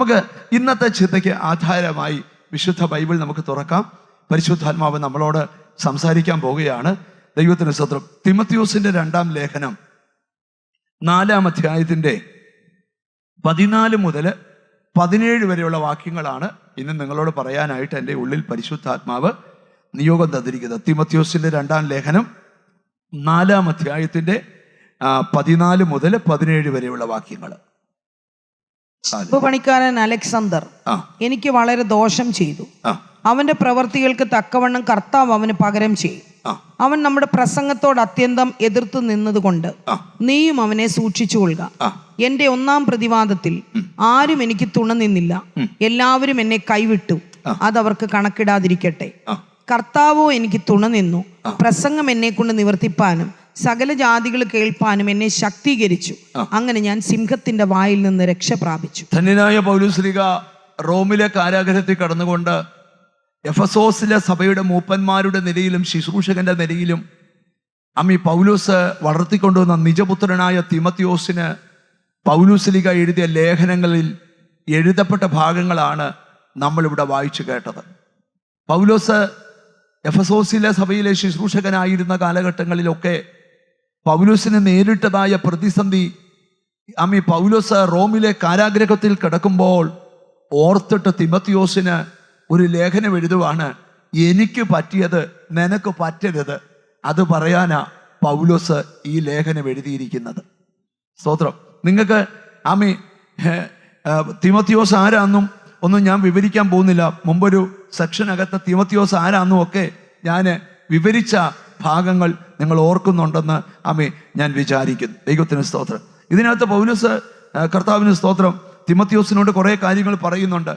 നമുക്ക് ഇന്നത്തെ ചിന്തയ്ക്ക് ആധാരമായി വിശുദ്ധ ബൈബിൾ നമുക്ക് തുറക്കാം. പരിശുദ്ധാത്മാവ് നമ്മളോട് സംസാരിക്കാൻ പോവുകയാണ്. ദൈവത്തിന് സ്തോത്രം. തിമോഥെയോസിന്റെ 2-ാം ലേഖനം 4-ാം അധ്യായത്തിന്റെ 14 മുതൽ 17 വരെയുള്ള വാക്യങ്ങളാണ് ഇന്ന് നിങ്ങളോട് പറയാനായിട്ട് എൻ്റെ ഉള്ളിൽ പരിശുദ്ധാത്മാവ് നിയോഗം തന്നിരിക്കുന്നത്. തിമോഥെയോസിന്റെ 2-ാം ലേഖനം 4-ാം അധ്യായത്തിന്റെ 14 മുതൽ 17 വരെയുള്ള വാക്യങ്ങൾ. പണിക്കാരൻ അലക്സാണ്ടർ എനിക്ക് വളരെ ദോഷം ചെയ്തു. അവന്റെ പ്രവർത്തികൾക്ക് തക്കവണ്ണം കർത്താവ് അവന് പകരം ചെയ്യും. അവൻ നമ്മുടെ പ്രസംഗത്തോട് അത്യന്തം എതിർത്ത് നിന്നതുകൊണ്ട് നീയും അവനെ സൂക്ഷിച്ചു കൊള്ളുക. എന്റെ 1-ാം പ്രതിവാദത്തിൽ ആരും എനിക്ക് തുണ നിന്നില്ല, എല്ലാവരും എന്നെ കൈവിട്ടു. അതവർക്ക് കണക്കിടാതിരിക്കട്ടെ. കർത്താവോ എനിക്ക് തുണ നിന്നു. പ്രസംഗം എന്നെ കൊണ്ട് നിവർത്തിപ്പാനും സകല ജാതികൾ കേൾപ്പാനും എന്നെ ശക്തീകരിച്ചു. അങ്ങനെ ഞാൻ സിംഹത്തിന്റെ വായിൽ നിന്ന് രക്ഷ പ്രാപിച്ചു. ധന്യനായ പൗലോസ്ലീഹ റോമിലെ കാരാഗൃഹത്തിൽ കടന്നുകൊണ്ട് എഫെസോസിലെ സഭയുടെ മൂപ്പന്മാരുടെ നിലയിലും ശുശ്രൂഷകന്റെ നിലയിലും പൗലോസ് വളർത്തിക്കൊണ്ടുവന്ന നിജപുത്രനായ തിമോഥെയോസിന് പൗലോസ്ലീഹ എഴുതിയ ലേഖനങ്ങളിൽ എഴുതപ്പെട്ട ഭാഗങ്ങളാണ് നമ്മളിവിടെ വായിച്ചു കേട്ടത്. പൗലോസ് എഫെസോസിലെ സഭയിലെ ശുശ്രൂഷകനായിരുന്ന കാലഘട്ടങ്ങളിലൊക്കെ പൗലോസിന് നേരിട്ടതായ പ്രതിസന്ധി പൗലോസ് റോമിലെ കാരാഗൃഹത്തിൽ കിടക്കുമ്പോൾ ഓർത്തിട്ട് തിമോഥെയോസിന് ഒരു ലേഖനം എഴുതുവാണ്. എനിക്ക് പറ്റിയത് നിനക്ക് പറ്റരുത്, അത് പറയാനാ പൗലോസ് ഈ ലേഖനം എഴുതിയിരിക്കുന്നത്. സ്തോത്രം. നിങ്ങൾക്ക് തിമോഥെയോസ് ആരാന്നും ഒന്നും ഞാൻ വിവരിക്കാൻ പോകുന്നില്ല. മുമ്പൊരു സെക്ഷനകത്ത് തിമോഥെയോസ് ആരാന്നും ഒക്കെ ഞാൻ വിവരിച്ച ഭാഗങ്ങൾ നിങ്ങൾ ഓർക്കുന്നുണ്ടെന്ന് ഞാൻ വിചാരിക്കുന്നു. ദൈവത്തിന് സ്തോത്രം. ഇതിനകത്ത് പൗലോസ് കർത്താവിന് സ്തോത്രം തിമോഥെയോസിനോട് കുറേ കാര്യങ്ങൾ പറയുന്നുണ്ട്.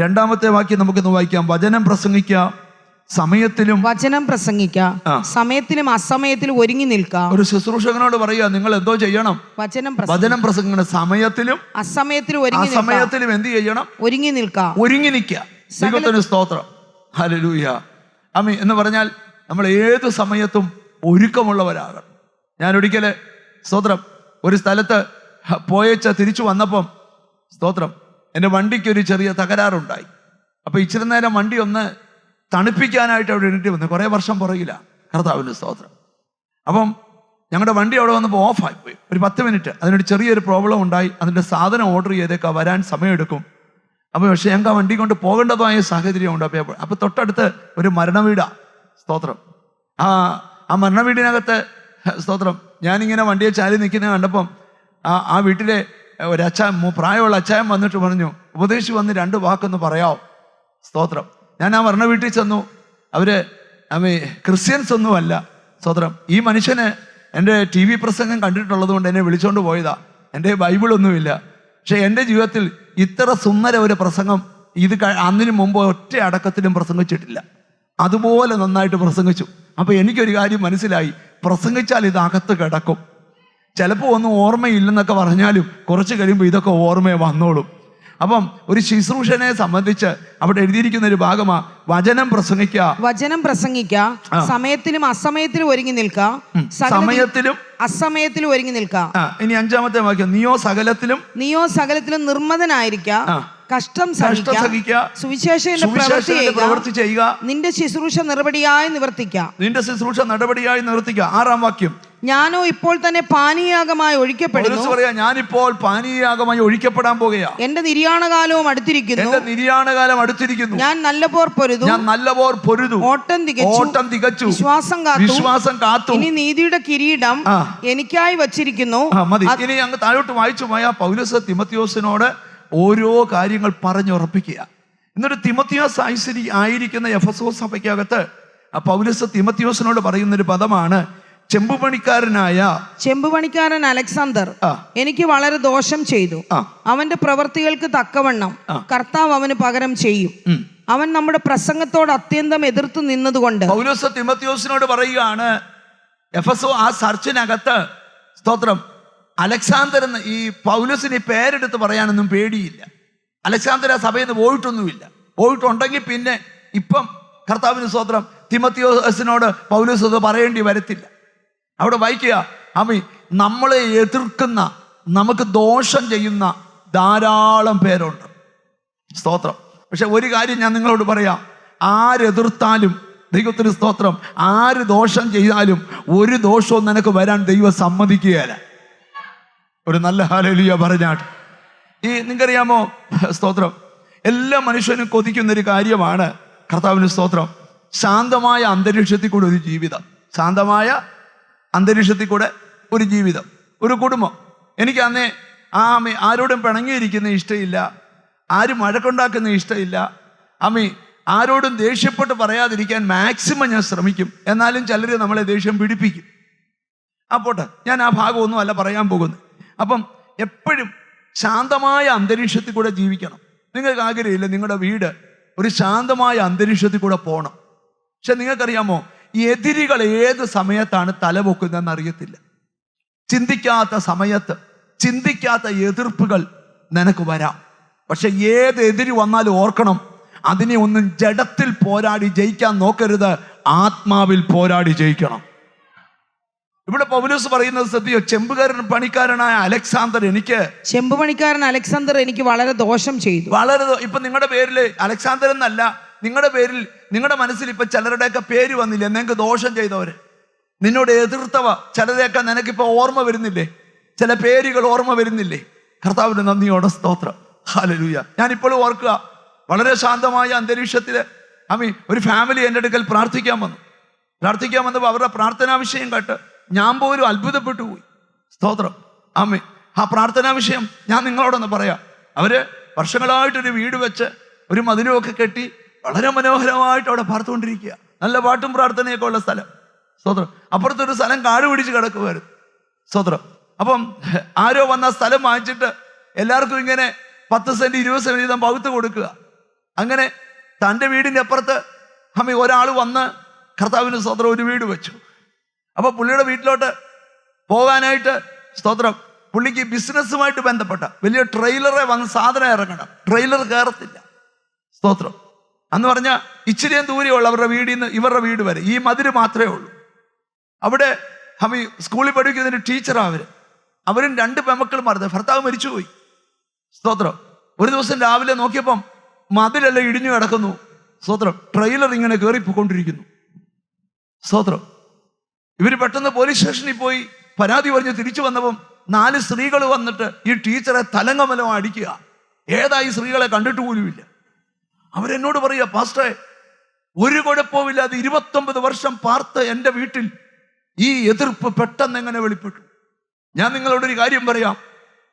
2-ാമത്തെ വാക്യം നമുക്കൊന്ന് വായിക്കാം. വചനം പ്രസംഗിക്കുക, സമയത്തിലും സമയത്തിലും അസമയത്തിലും ഒരുങ്ങി നിൽക്കുക. ഒരു ശുശ്രൂഷകനോട് പറയുക, നിങ്ങൾ എന്തോ ചെയ്യണം? വചനം പ്രസംഗിക്കണം. സമയത്തിലും അസമയത്തിലും എന്ത് ചെയ്യണം? ഒരുങ്ങി നിൽക്കുക. ദൈവത്തിന് സ്തോത്രം. ഹല്ലേലൂയ. എന്ന് പറഞ്ഞാൽ നമ്മൾ ഏത് സമയത്തും ഒരുക്കമുള്ളവരാകണം. ഞാൻ ഒരിക്കല് സ്തോത്രം ഒരു സ്ഥലത്ത് പോയച്ച തിരിച്ചു വന്നപ്പം സ്തോത്രം എൻ്റെ വണ്ടിക്ക് ഒരു ചെറിയ തകരാറുണ്ടായി. അപ്പൊ ഇച്ചിരി നേരം വണ്ടി ഒന്ന് തണുപ്പിക്കാനായിട്ട് അവിടെ എണീറ്റ് വന്നു. കുറേ വർഷം പുറകില്ല. കർത്താവിൻ്റെ സ്തോത്രം. അപ്പം ഞങ്ങളുടെ വണ്ടി അവിടെ വന്നപ്പോൾ ഓഫായി പോയി. ഒരു 10 മിനിറ്റ് അതിനൊരു ചെറിയൊരു പ്രോബ്ലം ഉണ്ടായി. അതിൻ്റെ സാധനം ഓർഡർ ചെയ്തേക്കാം, വരാൻ സമയമെടുക്കും. അപ്പോൾ പക്ഷെ ഞങ്ങൾക്ക് ആ വണ്ടി കൊണ്ട് പോകേണ്ടതായ സാഹചര്യം ഉണ്ട്. അപ്പോൾ തൊട്ടടുത്ത് ഒരു മരണവീടാ. സ്തോത്രം. ആ മരണവീടിനകത്ത് സ്തോത്രം ഞാനിങ്ങനെ വണ്ടിയെ ചാരി നിൽക്കുന്നത് കണ്ടപ്പം ആ വീട്ടിലെ ഒരു പ്രായമുള്ള അച്ചായൻ വന്നിട്ട് പറഞ്ഞു, ഉപദേശി വന്ന് 2 വാക്കൊന്ന് പറയാമോ? സ്തോത്രം. ഞാൻ ആ മരണ വീട്ടിൽ ചെന്നു. അവര് ക്രിസ്ത്യൻസ് ഒന്നുമല്ല. സ്തോത്രം. ഈ മനുഷ്യന് എൻ്റെ TV പ്രസംഗം കണ്ടിട്ടുള്ളത് കൊണ്ട് എന്നെ വിളിച്ചോണ്ട് പോയതാ. എൻ്റെ ബൈബിളൊന്നുമില്ല. പക്ഷെ എൻ്റെ ജീവിതത്തിൽ ഇത്ര സുന്ദര ഒരു പ്രസംഗം അന്നിനു മുമ്പ് ഒറ്റ അടക്കത്തിലും പ്രസംഗിച്ചിട്ടില്ല. അതുപോലെ നന്നായിട്ട് പ്രസംഗിച്ചു. അപ്പൊ എനിക്കൊരു കാര്യം മനസ്സിലായി, പ്രസംഗിച്ചാൽ ഇത് അകത്ത് കിടക്കും. ചിലപ്പോൾ ഒന്നും ഓർമ്മയില്ലെന്നൊക്കെ പറഞ്ഞാലും കുറച്ച് കഴിയുമ്പോൾ ഇതൊക്കെ ഓർമ്മയെ വന്നോളും. അപ്പം ഒരു ശുശ്രൂഷനെ സംബന്ധിച്ച് അവിടെ എഴുതിയിരിക്കുന്ന ഒരു ഭാഗമാ വചനം പ്രസംഗിക്കുക, സമയത്തിലും അസമയത്തിലും ഒരുങ്ങി നിൽക്കുക. ഇനി 5-ാമത്തെ വാക്യം, നീയോ സകലത്തിലും നിർമ്മതനായിരിക്കുക, കഷ്ടം സഹിക്കുക, സുവിശേഷത്തിന്റെ പ്രവൃത്തി ചെയ്യുക, നിന്റെ ശുശ്രൂഷ നടപടിയായി നിവർത്തിക്കുക. 6-ാം വാക്യം, ഞാനോ ഇപ്പോൾ തന്നെ പാനീയാഗമായി ഒഴിക്കപ്പെടുന്നു. ഞാനിപ്പോൾ പാനീയാഗമായി ഒഴിക്കപ്പെടാൻ പോകുകയാ. എന്റെ നിര്യാണകാലവും അടുത്തിരിക്കുന്നു. ഞാൻ നല്ല പോർ പൊരുതു, ഓട്ടം തികച്ചു, വിശ്വാസം കാത്തു. ഇനി നീതിയുടെ കിരീടം എനിക്കായി വച്ചിരിക്കുന്നു. ഇനി അങ്ങ് താഴോട്ട് വായിച്ചു പോയ പൗലോസ് തിമോഥെയോസിനോട് ഓരോ കാര്യങ്ങൾ പറഞ്ഞുറപ്പിക്കുക. എന്നിട്ട് തിമോഥെയോസ് ആയിരിക്കുന്ന എഫെസോസ് സഭയ്ക്കകത്ത് പൗലോസ് തിമോഥെയോസിനോട് പറയുന്നൊരു പദമാണ് ചെമ്പുപണിക്കാരൻ അലക്സാണ്ടർ എനിക്ക് വളരെ ദോഷം ചെയ്തു. അവന്റെ പ്രവർത്തികൾക്ക് തക്കവണ്ണം കർത്താവ് അവന് പകരം ചെയ്യും. അവൻ നമ്മുടെ പ്രസംഗത്തോട് അത്യന്തം എതിർത്ത് നിന്നതുകൊണ്ട്. പൗലോസ് തിമോഥെയോസിനോട് പറയുകയാണ്, എഫെസോ ആ ചർച്ചിനകത്ത് സ്തോത്രം അലക്സാണ്ടർ എന്ന് ഈ പൗലോസിന് പേരെടുത്ത് പറയാനൊന്നും പേടിയില്ല. അലക്സാണ്ടർ ആ സഭയിൽ നിന്ന് പോയിട്ടൊന്നുമില്ല. പോയിട്ടുണ്ടെങ്കിൽ പിന്നെ ഇപ്പം കർത്താവിന് സ്തോത്രം തിമോഥെയോസിനോട് പൗലോസ് അത് പറയേണ്ടി വരത്തില്ല. അവിടെ വായിക്കുക, നമ്മളെ എതിർക്കുന്ന, നമുക്ക് ദോഷം ചെയ്യുന്ന ധാരാളം പേരുണ്ട്. സ്തോത്രം. പക്ഷെ ഒരു കാര്യം ഞാൻ നിങ്ങളോട് പറയാം, ആരെതിർത്താലും ദൈവത്തിന് സ്തോത്രം, ആര് ദോഷം ചെയ്താലും ഒരു ദോഷവും നിനക്ക് വരാൻ ദൈവം സമ്മതിക്കുകയില്ല. ഒരു നല്ല ഹല്ലേലൂയ പറഞ്ഞാട്ട്. നിങ്ങൾക്കറിയാമോ സ്തോത്രം, എല്ലാ മനുഷ്യനും കൊതിക്കുന്നൊരു കാര്യമാണ് കർത്താവിന് സ്തോത്രം, ശാന്തമായ അന്തരീക്ഷത്തിൽ കൂടെ ഒരു ജീവിതം. ശാന്തമായ അന്തരീക്ഷത്തിൽ കൂടെ ഒരു ജീവിതം, ഒരു കുടുംബം. എനിക്ക് അന്നേ ആരോടും പിണങ്ങിയിരിക്കുന്ന ഇഷ്ടമില്ല, ആരും വഴക്കുണ്ടാക്കുന്ന ഇഷ്ടമില്ല. ആരോടും ദേഷ്യപ്പെട്ട് പറയാതിരിക്കാൻ മാക്സിമം ഞാൻ ശ്രമിക്കും. എന്നാലും ചിലർ നമ്മളെ ദേഷ്യം പിടിപ്പിക്കും. പോട്ടെ, ഞാൻ ആ ഭാഗമൊന്നും അല്ല പറയാൻ പോകുന്നത്. അപ്പം എപ്പോഴും ശാന്തമായ അന്തരീക്ഷത്തിൽ കൂടെ ജീവിക്കണം. നിങ്ങൾക്ക് ആഗ്രഹമില്ല നിങ്ങളുടെ വീട് ഒരു ശാന്തമായ അന്തരീക്ഷത്തിൽ കൂടെ പോകണം? പക്ഷെ നിങ്ങൾക്കറിയാമോ, എതിരികൾ ഏത് സമയത്താണ് തലപൊക്കുന്നതെന്ന് അറിയത്തില്ല. ചിന്തിക്കാത്ത സമയത്ത് ചിന്തിക്കാത്ത എതിർപ്പുകൾ നിനക്ക് വരാം. പക്ഷെ ഏത് എതിര് വന്നാലും ഓർക്കണം, അതിനെ ഒന്നും ജഡത്തിൽ പോരാടി ജയിക്കാൻ നോക്കരുത്, ആത്മാവിൽ പോരാടി ജയിക്കണം. ഇവിടെ പൗലോസ് പറയുന്നത് സത്യോ, പണിക്കാരനായ അലക്സാണ്ടർ എനിക്ക് വളരെ ദോഷം ചെയ്തു. ഇപ്പൊ നിങ്ങളുടെ പേരിൽ അലക്സാണ്ടർ എന്നല്ല, നിങ്ങളുടെ പേരിൽ നിങ്ങളുടെ മനസ്സിൽ ഇപ്പൊ ചിലരുടെയൊക്കെ പേര് വന്നില്ലേ, നിനക്ക് ദോഷം ചെയ്തവര്, നിന്നോട് എതിർത്തവ ചിലരെയൊക്കെ നിനക്കിപ്പോ ഓർമ്മ വരുന്നില്ലേ? ചില പേരുകൾ ഓർമ്മ വരുന്നില്ലേ? കർത്താവിന്റെ നന്ദിയോടെ സ്തോത്രം. ഹല്ലേലൂയ. ഞാനിപ്പോഴും ഓർക്കുക, വളരെ ശാന്തമായ അന്തരീക്ഷത്തില് ഒരു ഫാമിലി എൻ്റെ അടുക്കൽ പ്രാർത്ഥിക്കാൻ വന്നപ്പോൾ അവരുടെ പ്രാർത്ഥനാ വിഷയം കേട്ട് ഞാൻ പോലും അത്ഭുതപ്പെട്ടു പോയി. സ്തോത്രം. ആ പ്രാർത്ഥനാ വിഷയം ഞാൻ നിങ്ങളോടൊന്ന് പറയാം. അവര് വർഷങ്ങളായിട്ടൊരു വീട് വെച്ച് ഒരു മതിലുമൊക്കെ കെട്ടി വളരെ മനോഹരമായിട്ട് അവിടെ പാർത്തുകൊണ്ടിരിക്കുക. നല്ല പാട്ടും പ്രാർത്ഥനയൊക്കെ ഉള്ള സ്ഥലം. സ്തോത്രം. അപ്പുറത്തൊരു സ്ഥലം കാട് പിടിച്ച് കിടക്കുമായിരുന്നു. സ്തോത്രം. അപ്പം ആരോ വന്ന സ്ഥലം വാങ്ങിച്ചിട്ട് എല്ലാവർക്കും ഇങ്ങനെ 10 സെന്റ് 20 സെന്റ് വീതം പകുത്ത് കൊടുക്കുക. അങ്ങനെ തൻ്റെ വീടിൻ്റെ അപ്പുറത്ത് ഒരാൾ വന്ന് കർത്താവിന് സ്തോത്രം ഒരു വീട് വെച്ചു. അപ്പൊ പുള്ളിയുടെ വീട്ടിലോട്ട് പോകാനായിട്ട് സ്തോത്രം, പുള്ളിക്ക് ബിസിനസ്സുമായിട്ട് ബന്ധപ്പെട്ട വലിയ ട്രെയിലറെ വന്ന് സാധനം ഇറങ്ങണം. ട്രെയിലർ കയറത്തില്ല. സ്തോത്രം. അന്ന് പറഞ്ഞാൽ ഇച്ചിരിയും ദൂരെയുള്ള അവരുടെ വീടിൽ നിന്ന് ഇവരുടെ വീട് വരെ ഈ മതില് മാത്രമേ ഉള്ളൂ. അവിടെ സ്കൂളിൽ പഠിക്കുന്ന ടീച്ചറാണ് അവരും 2 പെമക്കളുമാർ. ഭർത്താവ് മരിച്ചുപോയി. സ്തോത്രം. ഒരു ദിവസം രാവിലെ നോക്കിയപ്പം മതിലെല്ലാം ഇടിഞ്ഞു കിടക്കുന്നു. സ്തോത്രം. ട്രെയിലർ ഇങ്ങനെ കയറിപ്പോയിക്കൊണ്ടിരിക്കുന്നു. സ്തോത്രം. ഇവർ പെട്ടെന്ന് പോലീസ് സ്റ്റേഷനിൽ പോയി പരാതി പറഞ്ഞ് തിരിച്ചു വന്നപ്പം 4 സ്ത്രീകൾ വന്നിട്ട് ഈ ടീച്ചറെ തലങ്ങമലം അടിക്കുക. ഏതായി സ്ത്രീകളെ കണ്ടിട്ട് പോലുമില്ല. അവരെന്നോട് പറയുക, പാസ്റ്ററെ, ഒരു കുഴപ്പവുമില്ലാതെ 29 വർഷം പാർത്ത എൻ്റെ വീട്ടിൽ ഈ എതിർപ്പ് പെട്ടെന്ന് എങ്ങനെ വെളിപ്പെട്ടു? ഞാൻ നിങ്ങളോടൊരു കാര്യം പറയാം.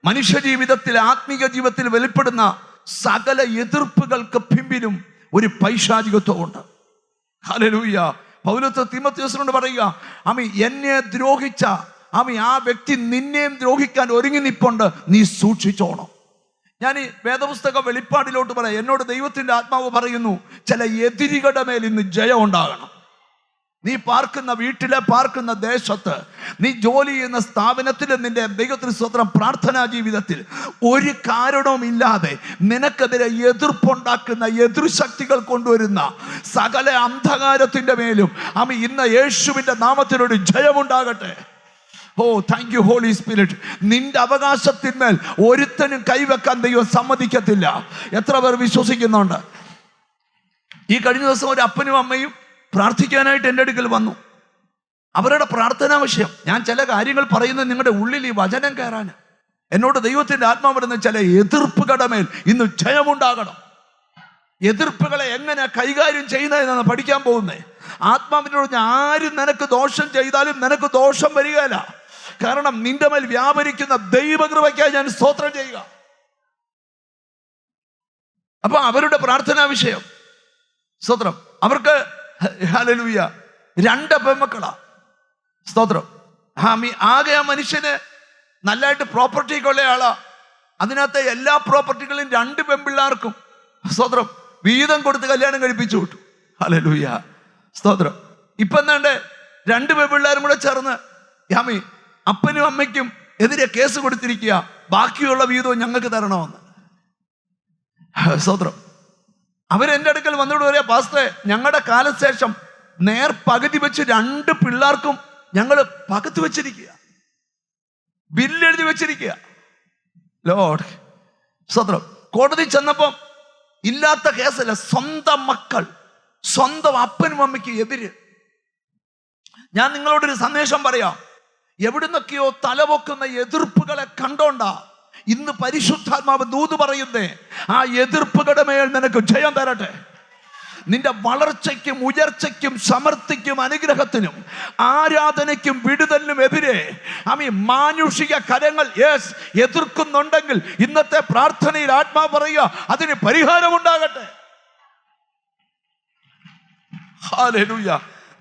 മനുഷ്യ ജീവിതത്തിൽ, ആത്മീക ജീവിതത്തിൽ വെളിപ്പെടുന്ന സകല എതിർപ്പുകൾക്ക് പിമ്പിലും ഒരു പൈശാചികത്വമുണ്ട്. ഹല്ലേലൂയ. പൗലോസ് തീമോഥെയോസിനോട് പറയുക, എന്നെ ദ്രോഹിച്ച ആ വ്യക്തി നിന്നെയും ദ്രോഹിക്കാൻ ഒരുങ്ങി നിൽപ്പുണ്ട്, നീ സൂക്ഷിച്ചോണം. ഞാൻ ഈ വേദപുസ്തക വെളിപ്പാടിലോട്ട് പറയാം. എന്നോട് ദൈവത്തിന്റെ ആത്മാവ് പറയുന്നു, ചില എതിരികളുടെ മേൽ ഇന്ന് ജയം ഉണ്ടാകണം. നീ പാർക്കുന്ന വീട്ടിലെ, പാർക്കുന്ന ദേശത്ത്, നീ ജോലി ചെയ്യുന്ന സ്ഥാപനത്തിൽ, നിന്റെ ദൈവത്തിന് സ്വന്തം പ്രാർത്ഥനാ ജീവിതത്തിൽ ഒരു കാരണവും ഇല്ലാതെ നിനക്കെതിരെ എതിർപ്പുണ്ടാക്കുന്ന എതിർശക്തികൾ കൊണ്ടുവരുന്ന സകല അന്ധകാരത്തിന്റെ മേലും ഇന്ന് യേശുവിന്റെ നാമത്തിലൊരു ജയമുണ്ടാകട്ടെ. ഓ, താങ്ക് യു ഹോളി സ്പിരിറ്റ്. നിന്റെ അവകാശത്തിന്മേൽ ഒരുത്തനും കൈവെക്കാൻ ദൈവം സമ്മതിക്കത്തില്ല. എത്ര പേർ വിശ്വസിക്കുന്നുണ്ട്? ഈ കഴിഞ്ഞ ദിവസം ഒരു അപ്പനും അമ്മയും പ്രാർത്ഥിക്കാനായിട്ട് എൻ്റെ അടുക്കൽ വന്നു. അവരുടെ പ്രാർത്ഥനാ വിഷയം, ഞാൻ ചില കാര്യങ്ങൾ പറയുന്നത് നിങ്ങളുടെ ഉള്ളിൽ ഈ വചനം കയറാൻ, എന്നോട് ദൈവത്തിന്റെ ആത്മാവ് വരുന്ന ചില എതിർപ്പുകളുടെ മേൽ ഇന്ന് ജയമുണ്ടാകണം. എതിർപ്പുകളെ എങ്ങനെ കൈകാര്യം ചെയ്യുന്നതെന്നാണ് പഠിക്കാൻ പോകുന്നത്. ആത്മാവിനോട് ആരും നിനക്ക് ദോഷം ചെയ്താലും നിനക്ക് ദോഷം വരികയില്ല. കാരണം നിന്റെ മേൽ വ്യാപരിക്കുന്ന ദൈവകൃപയ്ക്കായി ഞാൻ സ്തോത്രം ചെയ്യുക. അപ്പൊ അവരുടെ പ്രാർത്ഥനാ വിഷയം സ്തോത്രം. അവർക്ക് ഹല്ലേലൂയ 2 പെൺമക്കളാ. സ്തോത്രം. ആകെ ആ മനുഷ്യന് നല്ലതായിട്ട് പ്രോപ്പർട്ടിയൊക്കെ ഉള്ള ആളാ. അതിനകത്തെ എല്ലാ പ്രോപ്പർട്ടികളും 2 പെൺപിള്ളാർക്കും സ്തോത്രം വീതം കൊടുത്ത് കല്യാണം കഴിപ്പിച്ചു വിട്ടു. ഹല്ലേലൂയ. സ്തോത്രം. ഇപ്പൊ എന്താണ്ട് 2 പെൺപിള്ളാരും കൂടെ ചേർന്ന് അപ്പനും അമ്മയ്ക്കും എതിരെ കേസ് കൊടുത്തിരിക്കുക, ബാക്കിയുള്ള വീതവും ഞങ്ങൾക്ക് തരണമെന്ന്. സ്തോത്രം. അവരെന്റെ അടുക്കൽ വന്നോട് പറയാ, പാസ്റ്ററെ, ഞങ്ങളുടെ കാലശേഷം നേർ പകുതി വെച്ച് 2 പിള്ളേർക്കും ഞങ്ങൾ പകുതി വെച്ചിരിക്കുക, ബില്ലെഴുതി വെച്ചിരിക്കുക. ലോർഡ്. സ്തോത്രം. കോടതി ചെന്നപ്പം ഇല്ലാത്ത കേസല്ല, സ്വന്തം മക്കൾ, സ്വന്തം അപ്പനും അമ്മയ്ക്ക് എതിര്. ഞാൻ നിങ്ങളോടൊരു സന്ദേശം പറയാം. എവിടുന്നൊക്കെയോ തലപൊക്കുന്ന എതിർപ്പുകളെ കണ്ടോണ്ടാ ഇന്ന് പരിശുദ്ധാത്മാവ് ദൂത് പറയുന്നേ, ആ എതിർപ്പുകളുടെ മേൽ നിനക്ക് ജയം തരട്ടെ. നിന്റെ വളർച്ചയ്ക്കും ഉയർച്ചയ്ക്കും സമൃദ്ധിക്കും അനുഗ്രഹത്തിനും ആരാധനയ്ക്കും വിടുതലിനും എതിരെ മാനുഷിക കരങ്ങൾ എതിർക്കുന്നുണ്ടെങ്കിൽ ഇന്നത്തെ പ്രാർത്ഥനയിൽ ആത്മാവ് പറയുക, അതിന് പരിഹാരമുണ്ടാകട്ടെ. ഹല്ലേലൂയ.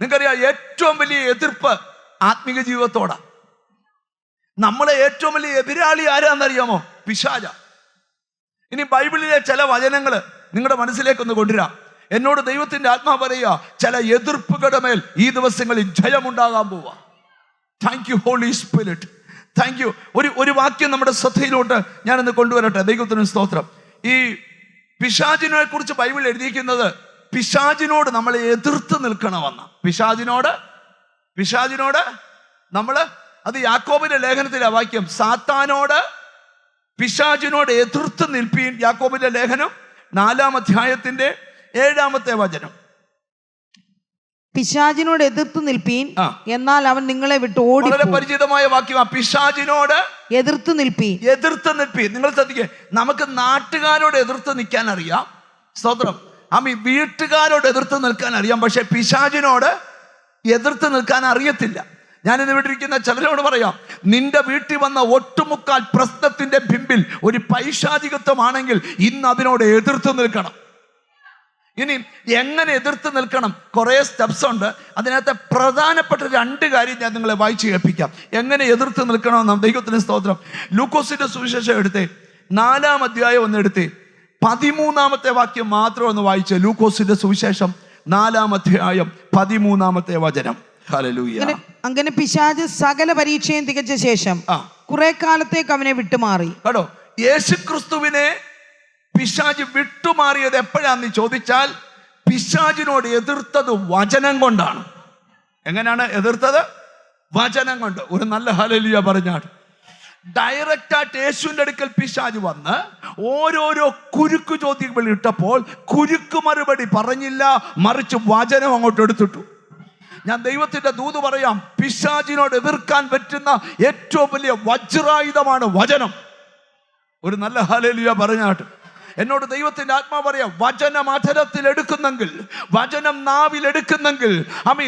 നിങ്ങൾക്കറിയാം, ഏറ്റവും വലിയ എതിർപ്പ് ആത്മീക ജീവിതത്തോടാ. നമ്മളെ ഏറ്റവും വലിയ എതിരാളി ആരാന്നറിയാമോ? പിശാച. ഇനി ബൈബിളിലെ ചില വചനങ്ങൾ നിങ്ങളുടെ മനസ്സിലേക്കൊന്ന് കൊണ്ടുവരാം. എന്നോട് ദൈവത്തിന്റെ ആത്മാവ് പറയുക, ചില എതിർപ്പുകളുടെ മേൽ ഈ ദിവസങ്ങളിൽ ജയമുണ്ടാകാൻ പോവാ. Thank you Holy Spirit, thank you. ഒരു വാക്യം നമ്മുടെ ശ്രദ്ധയിലോട്ട് ഞാനൊന്ന് കൊണ്ടുവരട്ടെ. ദൈവത്തിന് സ്തോത്രം. ഈ പിശാചിനെ കുറിച്ച് ബൈബിൾ എഴുതിയിരിക്കുന്നത്, പിശാചിനോട് നമ്മൾ എതിർത്ത് നിൽക്കണമെന്ന. പിശാചിനോട് നമ്മൾ, അത് യാക്കോബിന്റെ ലേഖനത്തിലെ വാക്യം, സാത്താനോട് പിശാചിനോട് എതിർത്ത് നിൽപ്പീൻ. യാക്കോബിന്റെ ലേഖനം 4-ാം അധ്യായത്തിന്റെ 7-ാമത്തെ വചനം. പിശാചിനോട് എതിർത്ത് നിൽപ്പീൻ, എന്നാൽ അവൻ നിങ്ങളെ വിട്ട് ഓടി. വളരെ പരിചിതമായ വാക്യമാണ്. പിശാചിനോട് എതിർത്ത് നിൽപ്പീൻ. നിങ്ങൾ ശ്രദ്ധിക്കുക, നമുക്ക് നാട്ടുകാരോട് എതിർത്ത് നിൽക്കാൻ അറിയാം, സ്തോത്രം. വീട്ടുകാരോട് എതിർത്ത് നിൽക്കാൻ അറിയാം, പക്ഷെ പിശാചിനോട് എതിർത്ത് നിൽക്കാൻ അറിയത്തില്ല. ഞാനിന്ന് വിട്ടിരിക്കുന്ന ചിലരോട് പറയാം, നിന്റെ വീട്ടിൽ വന്ന ഒട്ടുമുക്കാൽ പ്രശ്നത്തിന്റെ പിമ്പിൽ ഒരു പൈശാചികത്വമാണെങ്കിൽ ഇന്ന് അതിനോട് എതിർത്ത് നിൽക്കണം. ഇനി എങ്ങനെ എതിർത്ത് നിൽക്കണം? കുറേ സ്റ്റെപ്സ് ഉണ്ട്. അതിനകത്ത് പ്രധാനപ്പെട്ട 2 കാര്യം ഞാൻ നിങ്ങളെ വായിച്ച് കേൾപ്പിക്കാം. എങ്ങനെ എതിർത്ത് നിൽക്കണമെന്ന്. ദൈവത്തിന് സ്തോത്രം. ലൂക്കോസിന്റെ സുവിശേഷം എടുത്തേ, 4-ാം അധ്യായം ഒന്ന് എടുത്തേ, 13-ാമത്തെ വാക്യം മാത്രം ഒന്ന് വായിച്ച്. ലൂക്കോസിന്റെ സുവിശേഷം 4-ാം അധ്യായം 13-ാമത്തെ വചനം. ഹല്ലേലൂയ. അങ്ങനെ പിശാച് സകല പരീക്ഷയും തികച്ച ശേഷം കുറെ കാലത്തേക്ക് അവനെ വിട്ടുമാറി. കേട്ടോ, യേശുക്രിസ്തുവിനെ പിശാച് വിട്ടുമാറിയത് എപ്പോഴാന്ന് ചോദിച്ചാൽ, പിശാചിനോട് എതിർത്തത് വചനം കൊണ്ടാണ്. എങ്ങനെയാണ് എതിർത്തത്? വചനം കൊണ്ട്. ഒരു നല്ല ഹല്ലേലൂയ പറഞ്ഞാണ്. ഡയറക്റ്റായിട്ട് യേശുവിന്റെ അടുക്കൽ പിശാച് വന്ന് ഓരോരോ കുരുക്ക് ചോദ്യങ്ങൾ ഇട്ടപ്പോൾ കുരുക്ക് മറുപടി പറഞ്ഞില്ല, മറിച്ച് വചനം അങ്ങോട്ട് എടുത്തിട്ടു. ഞാൻ ദൈവത്തിന്റെ ദൂത് പറയാം, പിശാചിനോട് എതിർക്കാൻ പറ്റുന്ന ഏറ്റവും വലിയ വജ്രായുധമാണ് വചനം. ഒരു നല്ല ഹല്ലേലൂയ പറഞ്ഞാട്ട്. എന്നോട് ദൈവത്തിന്റെ ആത്മാവ് പറയാം, വചനം അധരത്തിൽ എടുക്കുന്നെങ്കിൽ, വചനം നാവിൽ എടുക്കുന്നെങ്കിൽ,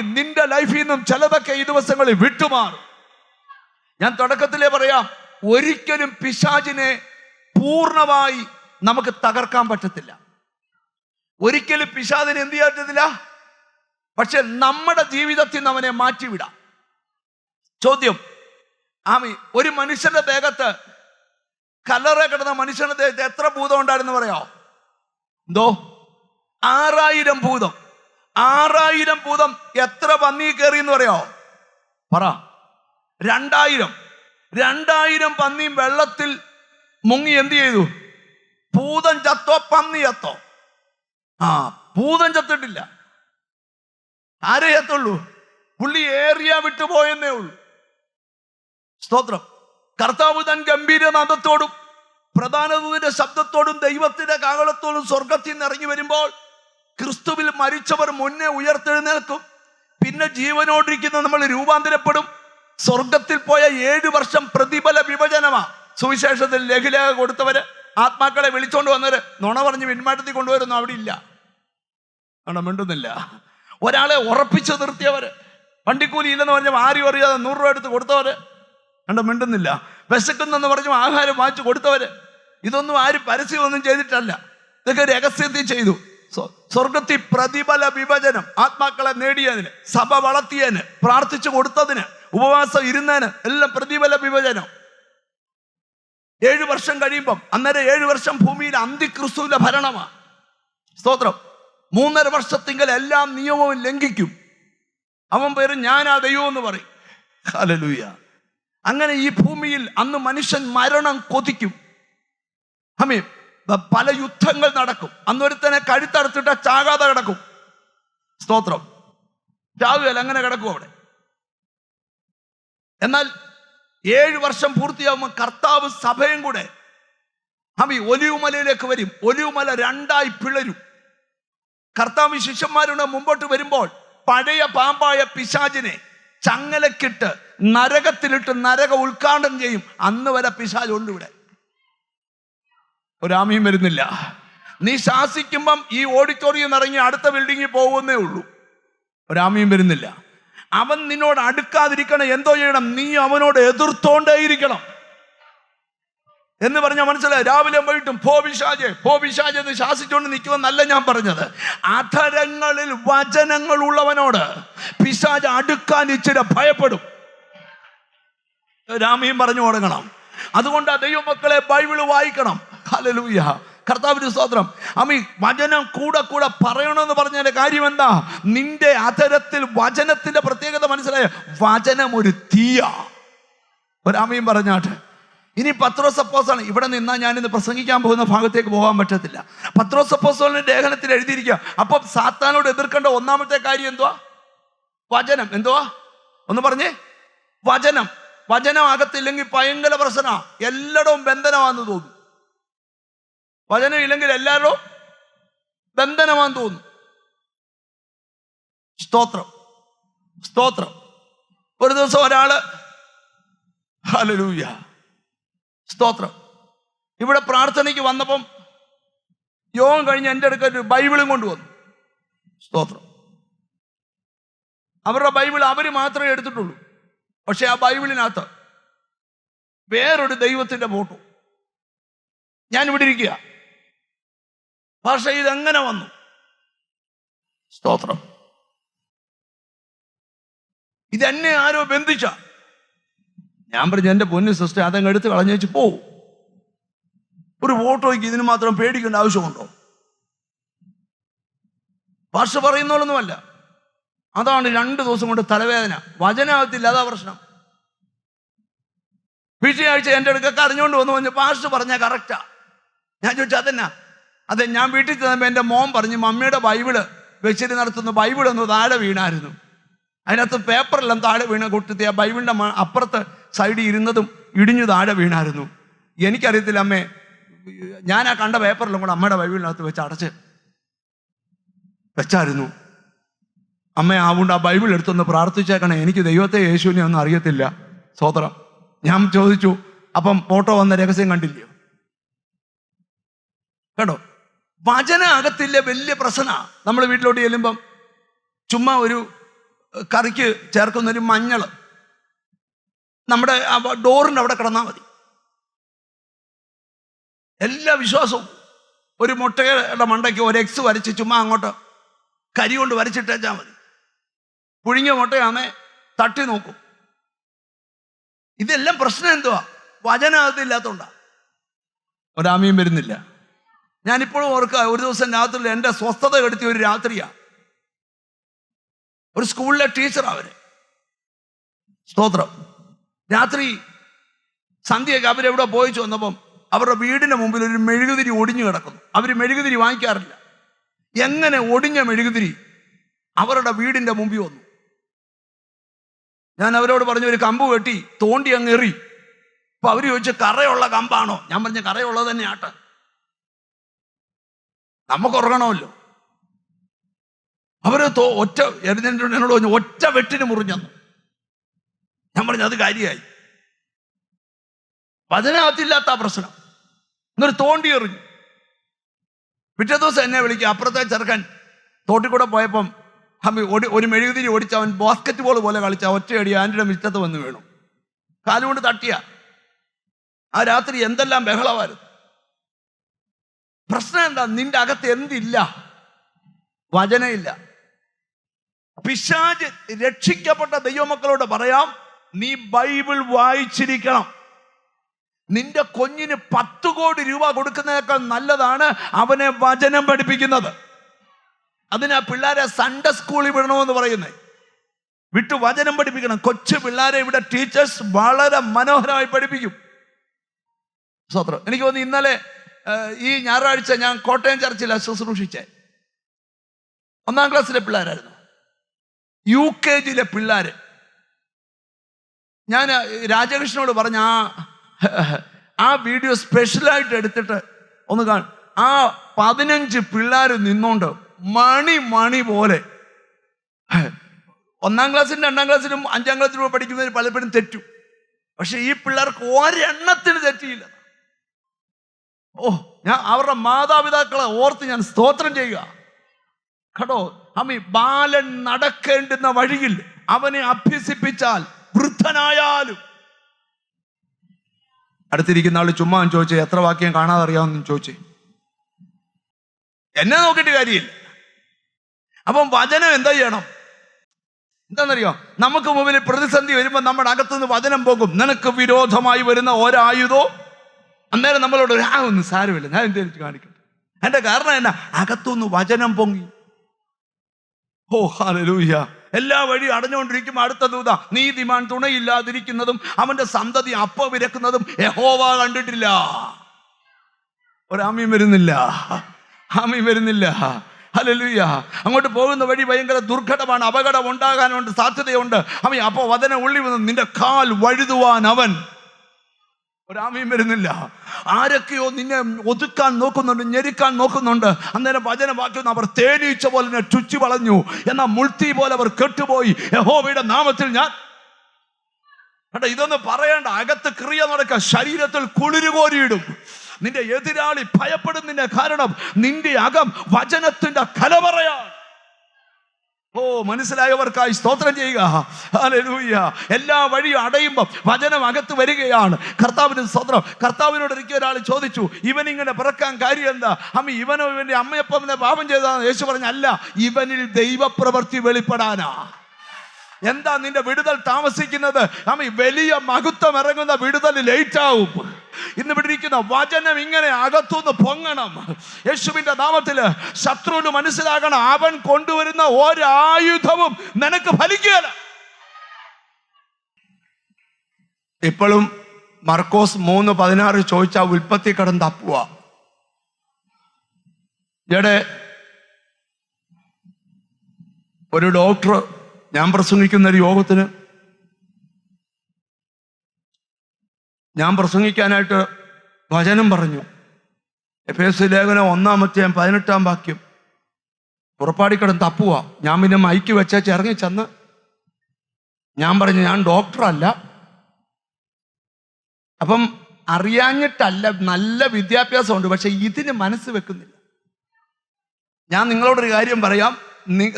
നിന്റെ ലൈഫിൽ നിന്നും ചിലതൊക്കെ ഈ ദിവസങ്ങളിൽ വിട്ടുമാറും. ഞാൻ തുടക്കത്തിലേ പറയാം, ഒരിക്കലും പിശാചിനെ പൂർണ്ണമായി നമുക്ക് തകർക്കാൻ പറ്റത്തില്ല. ഒരിക്കലും പിശാചിനെ എന്ത് ചെയ്യാൻ പറ്റത്തില്ല. പക്ഷെ നമ്മുടെ ജീവിതത്തിൽ നിന്ന് അവനെ മാറ്റിവിടാം. ചോദ്യം, ഒരു മനുഷ്യന്റെ ദേഹത്ത്, കല്ലറ കിടന്ന മനുഷ്യന്റെ ദേഹത്ത് എത്ര ഭൂതം ഉണ്ടായിരുന്നു പറയാോ? 6000 ഭൂതം. 6000 ഭൂതം എത്ര പന്നി കയറി എന്ന് പറയാോ? പറ. 2000 പന്നിയും വെള്ളത്തിൽ മുങ്ങി എന്ത് ചെയ്തു? ഭൂതം ചത്തോ പന്നി ചത്തോ? ഭൂതം ചത്തിട്ടില്ല. ആരേ ചത്തുള്ളൂ? പുള്ളി ഏറിയ വിട്ടുപോയെന്നേ ഉള്ളൂ. സ്തോത്രം. കർത്താവ് തൻ ഗംഭീരനാദത്തോടും പ്രധാന ദൂതന്റെ ശബ്ദത്തോടും ദൈവത്തിന്റെ കാഹളത്തോടും സ്വർഗത്തിൽ നിന്ന് ഇറങ്ങി വരുമ്പോൾ ക്രിസ്തുവിൽ മരിച്ചവർ മുന്നേ ഉയർത്തെഴുന്നേൽക്കും. പിന്നെ ജീവനോടിരിക്കുന്ന നമ്മൾ രൂപാന്തരപ്പെടും. സ്വർഗത്തിൽ പോയ 7 വർഷം പ്രതിഫല വിഭജനമാ. സുവിശേഷത്തിൽ ലഘുലേഖ കൊടുത്തവര്, ആത്മാക്കളെ വിളിച്ചോണ്ട് വന്നവര്, നുണ പറഞ്ഞ് പിന്മാറ്റത്തിൽ കൊണ്ടുവരുന്നു അവിടെ ഇല്ല. മിണ്ടുന്നില്ല. ഒരാളെ ഉറപ്പിച്ചു നിർത്തിയവര്, വണ്ടിക്കൂലി ഇല്ലെന്ന് പറഞ്ഞ ആരും അറിയാതെ 100 രൂപ എടുത്ത് കൊടുത്തവര്, മിണ്ടുന്നില്ല. വിശക്കുന്നെന്ന് പറഞ്ഞു ആഹാരം വാങ്ങിച്ചു കൊടുത്തവര്. ഇതൊന്നും ആരും പരസ്യമൊന്നും ചെയ്തിട്ടല്ല, ഇതൊക്കെ രഹസ്യത്തിൽ ചെയ്തു. സ്വർഗത്തിൽ പ്രതിഫല വിഭജനം. ആത്മാക്കളെ നേടിയതിന്, സഭ വളർത്തിയതിന്, പ്രാർത്ഥിച്ചു കൊടുത്തതിന്, ഉപവാസം ഇരുന്നതിന് എല്ലാം പ്രതിഫല വിഭജനം. 7 വർഷം കഴിയുമ്പം, അന്നേരം 7 വർഷം ഭൂമിയിൽ അന്തിക്രിസ്തുവിന്റെ ഭരണമാണ്. സ്തോത്രം. 3.5 വർഷത്തിങ്കൽ എല്ലാം നിയമവും ലംഘിക്കും. അവൻ പേര് ഞാനാ ദൈവം എന്ന് പറയും. ഹല്ലേലൂയ. അങ്ങനെ ഈ ഭൂമിയിൽ അന്ന് മനുഷ്യൻ മരണം കൊതിക്കും. പല യുദ്ധങ്ങൾ നടക്കും. അന്നൊരുത്തനെ കഴുത്തറുത്തിട്ട് ചാകാതെ കിടക്കും. സ്തോത്രം. ചാകുകയല്ല, അങ്ങനെ കിടക്കും അവിടെ. എന്നാൽ 7 വർഷം പൂർത്തിയാകുമ്പോൾ കർത്താവ് സഭയും കൂടെ ഒലിവുമലയിലേക്ക് വരും. ഒലിവുമല രണ്ടായി പിളരും. കർത്താവ് ശിഷ്യന്മാരുടെ മുമ്പോട്ട് വരുമ്പോൾ പഴയ പാമ്പായ പിശാചിനെ ചങ്ങലക്കിട്ട് നരകത്തിലിട്ട് നരക ഉദ്ഘാടനം ചെയ്യും. അന്ന് വരെ പിശാച് ഉണ്ട് ഇവിടെ. ഒരാമയും വരുന്നില്ല. നീ ശാസിക്കുമ്പം ഈ ഓഡിറ്റോറിയം ഇറങ്ങി അടുത്ത ബിൽഡിങ്ങിൽ പോകുന്നേ ഉള്ളൂ. ഒരാമയും വരുന്നില്ല. അവൻ നിന്നോട് അടുക്കാതിരിക്കണം. എന്തോ ചെയ്യണം? നീ അവനോട് എതിർത്തോണ്ടേയിരിക്കണം എന്ന് പറഞ്ഞാൽ മനസ്സിലായി. രാവിലെ പോയിട്ടും പോ പിശാചേ എന്ന് ശാസിച്ചുകൊണ്ട് നിൽക്കുമെന്നല്ല ഞാൻ പറഞ്ഞത്. അധരങ്ങളിൽ വചനങ്ങൾ ഉള്ളവനോട് പിശാച് അടുക്കാൻ ഇച്ചിരി ഭയപ്പെടും. രാമയും പറഞ്ഞു തുടങ്ങണം. അതുകൊണ്ട് ദൈവമക്കളെ ബൈബിള് വായിക്കണം. ഹല്ലേലൂയ, കർത്താവിന്റെ സ്തോത്രം. വചനം കൂടെ കൂടെ പറയണമെന്ന് പറഞ്ഞതിന്റെ കാര്യം എന്താ? നിന്റെ അധരത്തിൽ വചനത്തിന്റെ പ്രത്യേകത മനസ്സിലായ. വചനം ഒരു തീയ. ഒരാമയും പറഞ്ഞാട്ട്. ഇനി പത്രോസ് അപ്പോസ്തലൻ ഇവിടെ നിന്നാ ഞാനിന്ന് പ്രസംഗിക്കാൻ പോകുന്ന ഭാഗത്തേക്ക് പോകാൻ പറ്റത്തില്ല. പത്രോസ് അപ്പോസ്തലന്റെ ലേഖനത്തിൽ എഴുതിയിരിക്കുക. അപ്പം സാത്താനോട് എതിർക്കേണ്ട ഒന്നാമത്തെ കാര്യം എന്തുവാ? വചനം. എന്തുവാ? ഒന്ന് പറഞ്ഞേ. വചനം. വചനം അകത്തില്ലെങ്കിൽ ഭയങ്കര പ്രശ്നമാ. എല്ലായിടവും ബന്ധനമാണെന്ന് തോന്നും. വചനം ഇല്ലെങ്കിൽ എല്ലാവരും ബന്ധനമാണെന്ന് തോന്നും. സ്തോത്രം. ഒരു ദിവസം ഒരാള്, ഹല്ലേലൂയ, സ്തോത്രം, ഇവിടെ പ്രാർത്ഥനയ്ക്ക് വന്നപ്പം യോഗം കഴിഞ്ഞ് എൻ്റെ അടുക്ക ഒരു ബൈബിളും കൊണ്ടുവന്നു. സ്തോത്രം. അവരുടെ ബൈബിൾ അവർ മാത്രമേ എടുത്തിട്ടുള്ളൂ. പക്ഷെ ആ ബൈബിളിനകത്ത് വേറൊരു ദൈവത്തിന്റെ ഫോട്ടോ. ഞാൻ ഇവിടെ ഇരിക്കുക. പക്ഷെ ഇതെങ്ങനെ വന്നു? സ്തോത്രം. ഇതെന്നെ ആരോ ബന്ധിച്ച. ഞാൻ പറഞ്ഞു, എൻ്റെ പൊന്നു സിസ്റ്റർ, അതങ്ങ് എടുത്ത് കളഞ്ഞു വെച്ച് പോവും. ഒരു ഫോട്ടോയ്ക്ക് ഇതിന് മാത്രം പേടിക്കേണ്ട ആവശ്യമുണ്ടോ? ഭാഷ പറയുന്നോളൊന്നുമല്ല. അതാണ് 2 ദിവസം കൊണ്ട് തലവേദന. വചനാകത്തില്ല, അതാ പ്രശ്നം. വീഴ്ചയാഴ്ച എൻ്റെ അടുക്കൊക്കെ അറിഞ്ഞുകൊണ്ട് വന്നു പറഞ്ഞ് പാഷ പറഞ്ഞാൽ കറക്റ്റാ. ഞാൻ ചോദിച്ചു അതെന്നാ? അതെ, ഞാൻ വീട്ടിൽ ചെന്നപ്പോൾ എൻ്റെ മോൻ പറഞ്ഞു മമ്മിയുടെ ബൈബിള് വെച്ചിട്ട് നടത്തുന്ന ബൈബിളൊന്ന് താഴെ വീണായിരുന്നു. അതിനകത്ത് പേപ്പറെല്ലാം താഴെ വീണ കൂട്ടത്തി ആ ബൈബിളിൻ്റെ അപ്പുറത്ത് സൈഡിൽ ഇരുന്നതും ഇടിഞ്ഞു താഴെ വീണായിരുന്നു. എനിക്കറിയത്തില്ല അമ്മേ, ഞാൻ ആ കണ്ട പേപ്പറിലും കൂടെ അമ്മയുടെ ബൈബിളിനകത്ത് വെച്ച് വെച്ചായിരുന്നു. അമ്മ ആവുകൊണ്ട് ആ ബൈബിൾ എടുത്തൊന്ന് പ്രാർത്ഥിച്ചേക്കണേ, എനിക്ക് ദൈവത്തെ യേശുവിനെ ഒന്നും അറിയത്തില്ല. സ്തോത്രം. ഞാൻ ചോദിച്ചു, അപ്പം ഫോട്ടോ വന്ന രഹസ്യം കണ്ടില്ലയോ? കേട്ടോ, വചനം അകത്തില്ല, വലിയ പ്രശ്നമാണ്. നമ്മൾ വീട്ടിലോട്ട് ചെല്ലുമ്പം ചുമ്മാ ഒരു കറിക്ക് ചേർക്കുന്നൊരു മഞ്ഞൾ നമ്മുടെ ഡോറിൻ്റെ അവിടെ കിടന്നാൽ മതി. എല്ലാ വിശ്വാസവും ഒരു മുട്ടയുടെ മണ്ടയ്ക്ക് ഒരു എക്സ് വരച്ച് ചുമ്മാ അങ്ങോട്ട് കരി കൊണ്ട് വരച്ചിട്ടേച്ചാൽ മതി. പുഴുങ്ങിയ മുട്ടയാണേ തട്ടി നോക്കും. ഇതെല്ലാം പ്രശ്നം എന്തുവാ? വചനകത്തില്ലാത്തോണ്ടാ. ഒരാമയും വരുന്നില്ല. ഞാനിപ്പോഴും ഓർക്കുക, ഒരു ദിവസം രാത്രിയിൽ എൻ്റെ സ്വസ്ഥത കെടുത്തിയ ഒരു രാത്രിയാ. ഒരു സ്കൂളിലെ ടീച്ചറാ അവര്. സ്തോത്രം. രാത്രി സന്ധ്യയൊക്കെ അവരെവിടെ പോയിച്ചു വന്നപ്പം അവരുടെ വീടിന്റെ മുമ്പിൽ ഒരു മെഴുകുതിരി ഒടിഞ്ഞു കിടക്കുന്നു. അവർ മെഴുകുതിരി വാങ്ങിക്കാറില്ല. എങ്ങനെ ഒടിഞ്ഞ മെഴുകുതിരി അവരുടെ വീടിന്റെ മുമ്പിൽ വന്നു? ഞാൻ അവരോട് പറഞ്ഞു, ഒരു കമ്പ് വെട്ടി തോണ്ടി അങ്ങ് എറി. അപ്പൊ അവര് ചോദിച്ചു, കറയുള്ള കമ്പാണോ? ഞാൻ പറഞ്ഞു, കറയുള്ളത് തന്നെ ആട്ടെ, നമുക്ക് ഉറങ്ങണമല്ലോ. അവര് എന്നോട് പറഞ്ഞു, ഒറ്റ വെട്ടിന് മുറിഞ്ഞെന്നു. ഞാൻ പറഞ്ഞു, അത് കാര്യമായി. വചനകത്തില്ലാത്ത പ്രശ്നം. എന്നൊരു തോണ്ടി എറിഞ്ഞു. പിറ്റേ ദിവസം എന്നെ വിളിക്കുക. അപ്പുറത്തെ ചെറുക്കൻ തോട്ടിക്കൂടെ പോയപ്പം ഒരു മെഴുകുതിരി ഓടിച്ച് അവൻ ബാസ്കറ്റ് ബോൾ പോലെ കളിച്ച ഒറ്റയടി ആൻറ്റിയുടെ മിറ്റത്ത് വന്ന് വീണു. കാലുകൊണ്ട് തട്ടിയ. ആ രാത്രി എന്തെല്ലാം ബഹളമായിരുന്നു. പ്രശ്നം എന്താ? നിന്റെ അകത്ത് എന്തില്ല? വചനമില്ല. പിശാച് രക്ഷിക്കപ്പെട്ട ദൈവമക്കളോട് പറയാം, നീ ബൈബിൾ വായിച്ചിരിക്കണം. നിന്റെ കുഞ്ഞിന് 10 കോടി രൂപ കൊടുക്കുന്നതിനേക്കാൾ നല്ലതാണ് അവനെ വചനം പഠിപ്പിക്കുന്നത്. അതിനാ പിള്ളേരെ സൺഡേ സ്കൂളിൽ വിടണമെന്ന് പറയുന്നത്. വിട്ടു വചനം പഠിപ്പിക്കണം. കൊച്ചു പിള്ളേരെ ഇവിടെ ടീച്ചേഴ്സ് വളരെ മനോഹരമായി പഠിപ്പിക്കും. സ്വത്രം. എനിക്ക് തോന്നി ഇന്നലെ ഈ ഞായറാഴ്ച ഞാൻ കോട്ടയം ചർച്ചിലാണ് ശുശ്രൂഷിച്ചേ. 1-ാം ക്ലാസ്സിലെ പിള്ളേരായിരുന്നു. UKG-യിലെ പിള്ളേര്. ഞാൻ രാജകൃഷ്ണനോട് പറഞ്ഞ ആ വീഡിയോ സ്പെഷ്യലായിട്ട് എടുത്തിട്ട് ഒന്ന് ആ 15 പിള്ളേർ നിന്നോണ്ട് മണി പോലെ 1-ാം ക്ലാസ്സിലും 2-ാം ക്ലാസ്സിലും 5-ാം ക്ലാസ്സിലും പഠിക്കുന്നതിന് പലപ്പോഴും തെറ്റും. പക്ഷെ ഈ പിള്ളേർക്ക് ഒരെണ്ണത്തിന് തെറ്റിയില്ല. ഞാൻ അവരുടെ മാതാപിതാക്കളെ ഓർത്ത് ഞാൻ സ്തോത്രം ചെയ്യുക കേട്ടോ. ബാലൻ നടക്കേണ്ടുന്ന വഴിയിൽ അവനെ അഭ്യസിപ്പിച്ചാൽ വൃദ്ധനായാലും. അടുത്തിരിക്കുന്ന ആള് ചുമ്മാ ചോദിച്ചേ, എത്ര വാക്യം കാണാതെ അറിയാമെന്ന് ചോദിച്ചേ. എന്നെ നോക്കിയിട്ട് കാര്യമില്ല. അപ്പം വചനം എന്താ ചെയ്യണം? എന്താണെന്നറിയോ? നമുക്ക് മുമ്പിൽ പ്രതിസന്ധി വരുമ്പോൾ നമ്മുടെ അകത്തുനിന്ന് വചനം പോകും. നിനക്ക് വിരോധമായി വരുന്ന ഒരായുധോ, അന്നേരം നമ്മളോട് ഒന്നും സാരമില്ല, ഞാൻ എന്തേലും കാണിക്കട്ടെ. എന്റെ കാരണം എന്നാ? അകത്തുനിന്ന് വചനം പൊങ്ങി. ഹല്ലേലൂയ. എല്ലാ വഴിയും അടഞ്ഞുകൊണ്ടിരിക്കുമ്പോൾ അടുത്ത ദൂത, നീതിമാൻ തുണയില്ലാതിരിക്കുന്നതും അവന്റെ സന്തതി അപ്പവിരക്കുന്നതും യഹോവ കണ്ടിട്ടില്ല. ഒരാമീൻ വരുന്നില്ല, ആമീൻ വരുന്നില്ല. ഹല്ലേലൂയ. അങ്ങോട്ട് പോകുന്ന വഴി ഭയങ്കര ദുർഘടമാണ്, അപകടം ഉണ്ടാകാനുണ്ട്, സാധ്യതയുണ്ട്. അപ്പൊ വചനം ഉള്ളി വന്ന് നിന്റെ കാൽ വഴുതുവാൻ അവൻ. ഒരാമീൻ വരുന്നില്ല. ആരൊക്കെയോ നിന്നെ ഒതുക്കാൻ നോക്കുന്നുണ്ട്, ഞെരുക്കാൻ നോക്കുന്നുണ്ട്. അന്നേരം വചനവാക്യം അവർ തേനീച്ച പോലെ ചുറ്റി വളഞ്ഞു, എന്നാൽ മുൾത്തി പോലെ അവർ കെട്ടുപോയി. യഹോവയുടെ നാമത്തിൽ ഞാൻ ഇതൊന്നും പറയേണ്ട. അകത്ത് ക്രിയ നടക്കുക, ശരീരത്തിൽ കുളിരുകോരിയിടും. നിന്റെ എതിരാളി ഭയപ്പെടുന്നതിന്റെ കാരണം നിന്റെ അകം വചനത്തിന്റെ കലവറയാണ്. മനസ്സിലായവർക്കായി സ്തോത്രം ചെയ്യുക. ഹല്ലേലൂയ. എല്ലാ വഴിയും അടയുമ്പോൾ വചനം അകത്ത് വരികയാണ്. കർത്താവിന് സ്തോത്രം. കർത്താവിനോട് ഒരിക്കൽ ഒരാൾ ചോദിച്ചു, ഇവനിങ്ങനെ പിറക്കാൻ കാര്യം എന്താ? ഇവനോ ഇവന്റെ അമ്മയപ്പനെ പാപം ചെയ്തതാണ്. യേശു പറഞ്ഞു, അല്ല, ഇവനിൽ ദൈവപ്രവൃത്തി വെളിപ്പെടാനാ. എന്താ നിന്റെ വിടുതൽ താമസിക്കുന്നത്? വലിയ മഹത്വം ഇറങ്ങുന്ന വിടുതൽ ലേറ്റ് ആവും. ഇന്ന് ഇവിടെ ഇരിക്കുന്ന വചനം ഇങ്ങനെ അകത്തുനിന്ന് പൊങ്ങണം. യേശുവിന്റെ നാമത്തില് ശത്രുവിന് മനസ്സിലാകണം, അവൻ കൊണ്ടുവരുന്ന ഒരായുധവും നിനക്ക് ഫലിക്കുകയില്ല. ഇപ്പോഴും മർക്കോസ് 3:16 ചോദിച്ചാൽ ഉൽപ്പത്തി കടന്ന് തപ്പുക. ഇവിടെ ഒരു ഡോക്ടർ, ഞാൻ പ്രസംഗിക്കുന്ന ഒരു യോഗത്തിന് ഞാൻ പ്രസംഗിക്കാനായിട്ട് വചനം പറഞ്ഞു. എഫേസ്യ ലേഖനം 1-ാം 18-ാം വാക്യം പുറപ്പാടിക്കടന്ന് തപ്പുക. ഞാൻ പിന്നെ മൈക്ക് വെച്ചേച്ച് ഇറങ്ങി ചെന്ന് ഞാൻ പറഞ്ഞു, ഞാൻ ഡോക്ടറല്ല. അപ്പം അറിയാഞ്ഞിട്ടല്ല, നല്ല വിദ്യാഭ്യാസമുണ്ട്, പക്ഷെ ഇതിന് മനസ്സ് വെക്കുന്നില്ല. ഞാൻ നിങ്ങളോടൊരു കാര്യം പറയാം.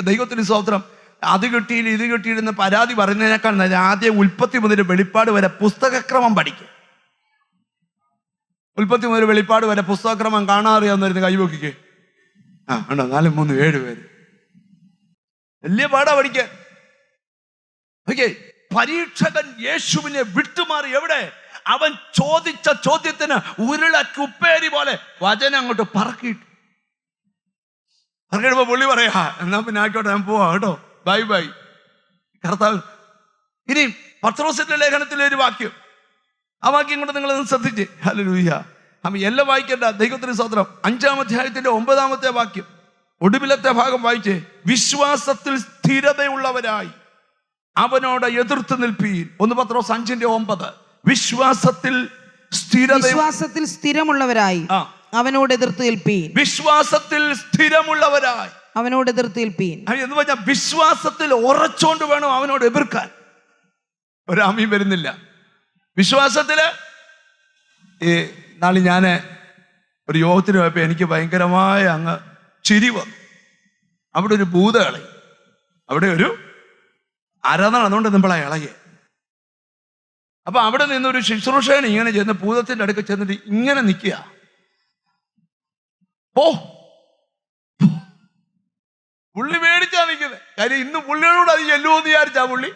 ദൈവത്തിന് സ്തോത്രം. അത് കിട്ടിയില്ല, ഇത് കിട്ടിയിരുന്ന പരാതി പറയുന്നതിനേക്കാൾ നല്ല ആദ്യം ഉൽപ്പത്തി മുതൽ വെളിപ്പാട് വരെ പുസ്തകക്രമം പഠിക്കും. ഉൽപ്പത്തി മുതൽ വെളിപ്പാട് വരെ പുസ്തകക്രമം കാണാറിയാവുന്നവരുന്ന് കൈവക്കിക്ക്. ഉണ്ടോ? 4, 3, 7 പേര്. വലിയ പാടാ പഠിക്കാൻ. ഓക്കെ. പരീക്ഷകൻ യേശുവിനെ വിട്ടുമാറി. എവിടെ? അവൻ ചോദിച്ച ചോദ്യത്തിന് ഉരുളക്കുപ്പേരി പോലെ വചനം അങ്ങോട്ട് പറക്കിയിട്ടു. പറക്കിടുമ്പോ പുള്ളി പറയാ, എന്നാ പിന്നെ ആയിക്കോട്ടെ, ഞാൻ പോവാ കേട്ടോ, ബൈ ബൈ. കർത്താവ്. ഇനി പത്രോസിന്റെ ലേഖനത്തിലെ ഒരു വാക്യം, ആ വാക്യം കൊണ്ട് നിങ്ങളൊന്ന് ശ്രദ്ധിച്ച്. ഹല്ലേലൂയ. എല്ലാം വായിക്കേണ്ട. ദൈവത്തിന് സ്തോത്രം. 5-ാം അധ്യായത്തിന്റെ 9-ാമത്തെ വാക്യം, ഒടുവിലത്തെ ഭാഗം വായിച്ചേ. വിശ്വാസത്തിൽ സ്ഥിരതയുള്ളവരായി അവനോട് എതിർത്ത് നിൽപ്പീൻ. 1 പത്രോസ് 5:9. വിശ്വാസത്തിൽ സ്ഥിരമുള്ളവരായി അവനോട് എതിർത്ത് നിൽപ്പീൻ. വിശ്വാസത്തിൽ സ്ഥിരമുള്ളവരായി അവനോട് എതിർത്ത് നിൽപ്പീൻ എന്ന് പറഞ്ഞാൽ വിശ്വാസത്തിൽ ഉറച്ചോണ്ട് വേണം അവനോട് എതിർക്കാൻ. ഒരാമീൻ വരുന്നില്ല. വിശ്വാസത്തില് നാളെ ഞാൻ ഒരു യോഗത്തിന് പോയപ്പോ എനിക്ക് ഭയങ്കരമായ അങ്ങ് ചിരി വന്നു. അവിടെ ഒരു ഭൂതകളി, അവിടെ ഒരു അരനാണ്, അതുകൊണ്ട് നമ്മളെ ഇളകെ. അപ്പൊ അവിടെ നിന്നൊരു ശുശ്രൂഷകൻ ഇങ്ങനെ ചെന്ന് ഭൂതത്തിന്റെ അടുക്ക് ചെന്നിട്ട് ഇങ്ങനെ നിൽക്കുക. പുള്ളി മേടിച്ചാ നിൽക്കുന്നത്. കാര്യം ഇന്ന് പുള്ളിയോട് അത് ചെല്ലുമെന്ന് വിചാരിച്ചാ പുള്ളി.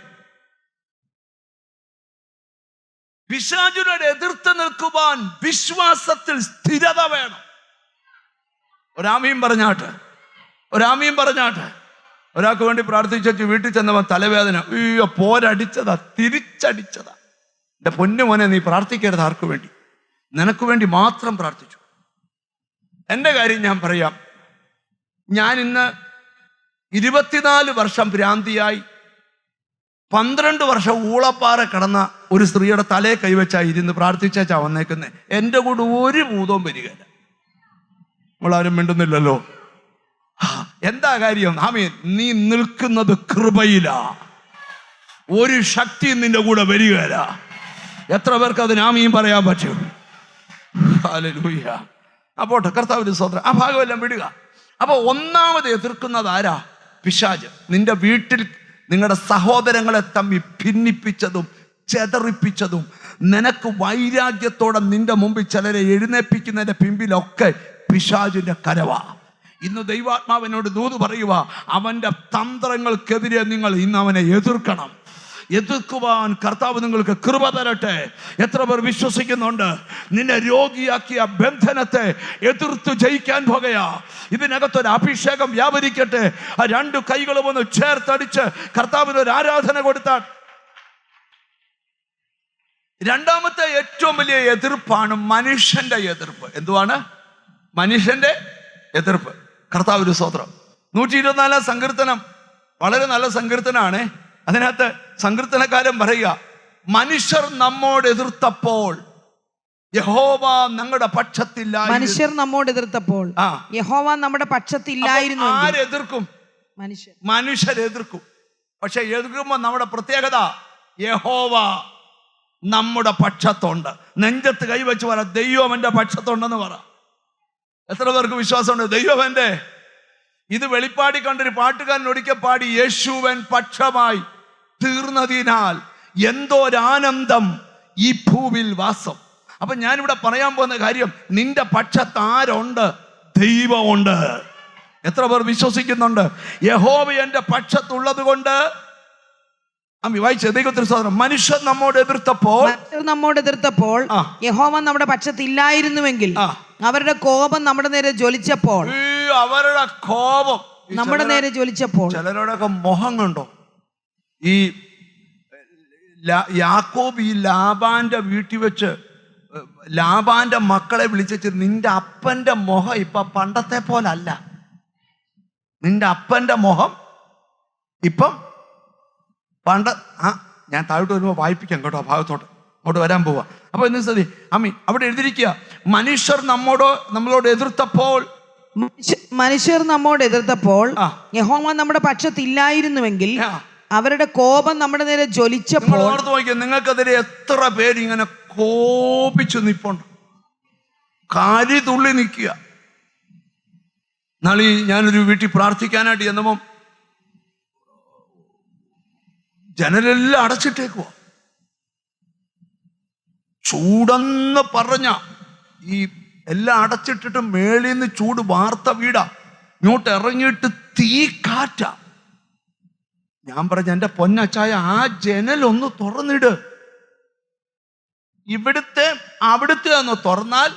പിശാചിനോട് എതിർത്ത് നിൽക്കുവാൻ വിശ്വാസത്തിൽ സ്ഥിരത വേണം. ഒരാമീൻ പറഞ്ഞാട്ട്, ഒരാമീൻ പറഞ്ഞാട്ട്. ഒരാൾക്ക് വേണ്ടി പ്രാർത്ഥിച്ചു വീട്ടിൽ ചെന്നവൻ തലവേദന, അയ്യോ പോരടിച്ചതാ, തിരിച്ചടിച്ചതാ. എൻ്റെ പൊന്നു മോനെ, നീ പ്രാർത്ഥിക്കരുത് ആർക്ക് വേണ്ടി, നിനക്ക് വേണ്ടി മാത്രം പ്രാർത്ഥിച്ചു. എൻ്റെ കാര്യം ഞാൻ പറയാം. ഞാൻ ഇന്ന് 24 വർഷം ഭ്രാന്തിയായി 12 വർഷം ഊളപ്പാറ കിടന്ന ഒരു സ്ത്രീയുടെ തലയെ കൈവച്ചാ ഇരുന്ന് പ്രാർത്ഥിച്ചാ വന്നേക്കുന്നേ. എൻ്റെ കൂടെ ഒരു ഭൂതവും വരികയില്ല. നമ്മളാരും മിണ്ടുന്നില്ലല്ലോ. എന്താ കാര്യം? ആമേൻ. നീ നിൽക്കുന്നത് കൃപയിലാ. ഒരു ശക്തി നിന്റെ കൂടെ വരികയില്ല. എത്ര പേർക്ക് അതിന് ആമീൻ പറയാൻ പറ്റും? ഹല്ലേലൂയ. അപ്പോൾ കർത്താവിന്റെ സ്തോത്രം. ആ ഭാഗമെല്ലാം വിടുക. അപ്പൊ ഒന്നാമത് എതിർക്കുന്നത് ആരാ? പിശാച്. നിന്റെ വീട്ടിൽ നിങ്ങളുടെ സഹോദരങ്ങളെ തമ്മിൽ ഭിന്നിപ്പിച്ചതും ചെതറിപ്പിച്ചതും നിനക്ക് വൈരാഗ്യത്തോടെ നിന്റെ മുമ്പിൽ ചിലരെ എഴുന്നേൽപ്പിക്കുന്നതിന്റെ പിമ്പിലൊക്കെ പിശാചിന്റെ കരവാ. ഇന്ന് ദൈവാത്മാവിനോട് ദൂത് പറയുക, അവന്റെ തന്ത്രങ്ങൾക്കെതിരെ നിങ്ങൾ ഇന്ന് അവനെ എതിർക്കണം. എതിർക്കുവാൻ കർത്താവ് നിങ്ങൾക്ക് കൃപ തരട്ടെ. എത്ര പേർ വിശ്വസിക്കുന്നുണ്ട്? നിന്നെ രോഗിയാക്കിയ ബന്ധനത്തെ എതിർത്ത് ജയിക്കാൻ പോകുകയാ. ഇതിനകത്തൊരു അഭിഷേകം വ്യാപരിക്കട്ടെ. ആ രണ്ട് കൈകളും ഒന്ന് ചേർത്തടിച്ച് കർത്താവിന് ഒരു ആരാധന കൊടുത്താൽ. രണ്ടാമത്തെ ഏറ്റവും വലിയ എതിർപ്പാണ് മനുഷ്യന്റെ എതിർപ്പ്. എന്തുവാണ്? മനുഷ്യന്റെ എതിർപ്പ്. കർത്താവിന്റെ സ്തോത്രം. 124 സങ്കീർത്തനം വളരെ നല്ല സങ്കീർത്തനാണ്. അതിനകത്ത് സങ്കീർത്തനക്കാരൻ പറയുക, മനുഷ്യർ നമ്മോട് എതിർത്തപ്പോൾ യഹോവ ഞങ്ങളുടെ പക്ഷത്തില്ലായിരുന്നു. മനുഷ്യർ നമ്മോട് എതിർത്തപ്പോൾ യഹോവ നമ്മുടെ പക്ഷത്തില്ലായിരുന്നു. ആരെതിർക്കും? മനുഷ്യരെതിർക്കും. പക്ഷെ എതിർക്കുമ്പോ നമ്മുടെ പ്രത്യേകത, യഹോവ നമ്മുടെ പക്ഷത്തുണ്ട്. നെഞ്ചത്ത് കൈവച്ച് പറ, ദൈവം എന്റെ പക്ഷത്തുണ്ടെന്ന് പറ. എത്ര പേർക്ക് വിശ്വാസമുണ്ട്? ദൈവം എന്റെ. ഇത് വെളിപ്പാടി കണ്ടൊരു പാട്ടുകാരൻ ഒരിക്കൽ പാടി, യേശുവൻ പക്ഷമായി തീർന്നതിനാൽ എന്തോരാനന്ദം ഈ ഭൂവിൽ വാസം. അപ്പൊ ഞാനിവിടെ പറയാൻ പോകുന്ന കാര്യം, നിന്റെ പക്ഷത്ത് ആരുണ്ട്? ദൈവമുണ്ട്. എത്ര പേർ വിശ്വസിക്കുന്നുണ്ട്? യഹോവ എന്റെ പക്ഷത്തുള്ളത് കൊണ്ട്. മനുഷ്യർ നമ്മോട് എതിർത്തപ്പോൾ യഹോവ നമ്മുടെ പക്ഷത്തില്ലായിരുന്നുവെങ്കിൽ അവരുടെ കോപം നമ്മുടെ നേരെ ജ്വലിച്ചപ്പോൾ നമ്മുടെ നേരെ ജ്വലിച്ചപ്പോൾ ചിലരോടൊക്കെ മോഹം കണ്ടോ? ഈ യാക്കോബ് ഈ ലാബാന്റെ വീട്ടിൽ വെച്ച് ലാബാന്റെ മക്കളെ വിളിച്ചു, നിന്റെ അപ്പന്റെ മുഖം ഇപ്പൊ പണ്ടത്തെ പോലല്ല. നിന്റെ അപ്പന്റെ മുഖം ഇപ്പം പണ്ട്. ഞാൻ താഴോട്ട് വരുമ്പോൾ വായിപ്പിക്കാം കേട്ടോ, ആ ഭാഗത്തോട്ട് അങ്ങോട്ട് വരാൻ പോവാ. അപ്പൊ എന്ന് സ്ഥിതി അമ്മി അവിടെ എഴുതിയിരിക്കുക, മനുഷ്യർ നമ്മളോട് എതിർത്തപ്പോൾ യഹോവ നമ്മുടെ പക്ഷത്തില്ലായിരുന്നുവെങ്കിൽ അവരുടെ കോപം നമ്മുടെ നേരെ ജ്വലിച്ചപ്പോൾ. ഓർത്ത് നോക്കിയാൽ നിങ്ങൾക്കെതിരെ എത്ര പേര് ഇങ്ങനെ കോപിച്ചു നിപ്പുണ്ട്, കാരി തുള്ളി നിൽക്കുക. നാളെ ഞാനൊരു വീട്ടിൽ പ്രാർത്ഥിക്കാനായിട്ട് ചെന്നപ്പം ജനലെല്ലാം അടച്ചിട്ടേക്കുവാ. ചൂടെന്ന് പറഞ്ഞ ഈ എല്ലാം അടച്ചിട്ടിട്ട് മേളിൽ നിന്ന് ചൂട് വാർത്ത വീടാ, ഇങ്ങോട്ട് ഇറങ്ങിയിട്ട് തീ കാറ്റ. ഞാൻ പറഞ്ഞ എന്റെ പൊന്നച്ചായ, ആ ജനലൊന്ന് തുറന്നിട്. അവിടുത്തെ ഒന്ന് തുറന്നാൽ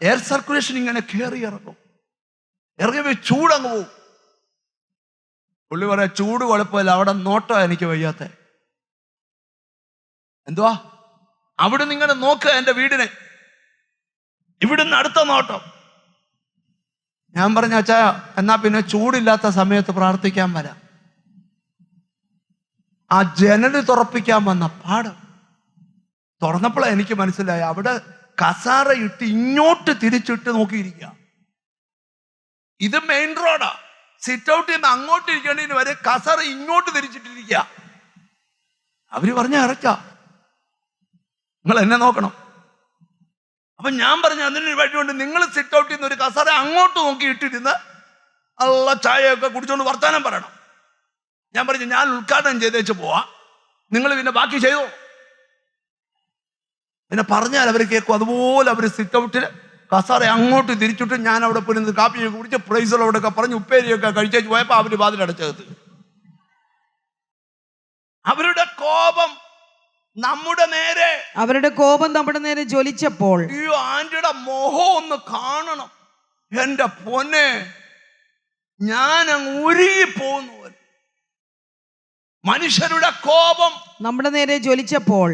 എയർ സർക്കുലേഷൻ ഇങ്ങനെ കയറി ഇറങ്ങി ചൂടങ്ങ് പോവും. പുള്ളി പറയാ, ചൂട് കുഴപ്പമില്ല, അവിടെ നോട്ടം എനിക്ക് വയ്യാത്ത. എന്തുവാ? അവിടെ നിന്ന് ഇങ്ങനെ നോക്കുക എന്റെ വീടിനെ, ഇവിടുന്ന് അടുത്ത നോട്ടം. ഞാൻ പറഞ്ഞ അച്ചായ, എന്നാ പിന്നെ ചൂടില്ലാത്ത സമയത്ത് പ്രാർത്ഥിക്കാൻ വരാം. ആ ജനല് തുറപ്പിക്കാൻ വന്ന പാട് തുറന്നപ്പോഴാണ് എനിക്ക് മനസ്സിലായി, അവിടെ കസാര ഇട്ട് ഇങ്ങോട്ട് തിരിച്ചിട്ട് നോക്കിയിരിക്കുക. ഇത് മെയിൻ റോഡാ. സിറ്റ് ഔട്ടിൽ നിന്ന് അങ്ങോട്ട് ഇരിക്കേണ്ടതിന് വരെ കസറ ഇങ്ങോട്ട് തിരിച്ചിട്ടിരിക്കുക. അവര് പറഞ്ഞ ഇറക്ക, നിങ്ങൾ എന്നെ നോക്കണം. അപ്പൊ ഞാൻ പറഞ്ഞു, അതിന് വേണ്ടിയുണ്ട് നിങ്ങൾ സിറ്റ് ഔട്ടിൽ നിന്ന് ഒരു കസറ അങ്ങോട്ട് നോക്കി ഇട്ടിരുന്ന് നല്ല ചായയൊക്കെ കുടിച്ചോണ്ട് വർത്താനം പറയണം. ഞാൻ പറഞ്ഞു, ഞാൻ ഉദ്ഘാടനം ചെയ്തേച്ച് പോവാ, നിങ്ങൾ പിന്നെ ബാക്കി ചെയ്തോ. പിന്നെ പറഞ്ഞാൽ അവർ കേൾക്കും. അതുപോലെ അവർ സിറ്റ് ഔട്ടിൽ കസാറ അങ്ങോട്ട് തിരിച്ചിട്ട് ഞാൻ അവിടെ പോയി കാപ്പിയൊക്കെ കുടിച്ച് പ്രൈസലോടൊക്കെ പറഞ്ഞ് ഉപ്പേരിയൊക്കെ കഴിച്ചേച്ച് പോയപ്പോ അവര് വാതിലടച്ചത്. അവരുടെ കോപം നമ്മുടെ നേരെ ജ്വലിച്ചപ്പോൾ ഈ ആന്റിയുടെ മുഖം ഒന്ന് കാണണം. എന്റെ പൊന്നെ, ഞാൻ അങ്ങ് ഉരുകി പോകുന്നു. മനുഷ്യരുടെ കോപം നമ്മുടെ നേരെ ജ്വലിച്ചപ്പോൾ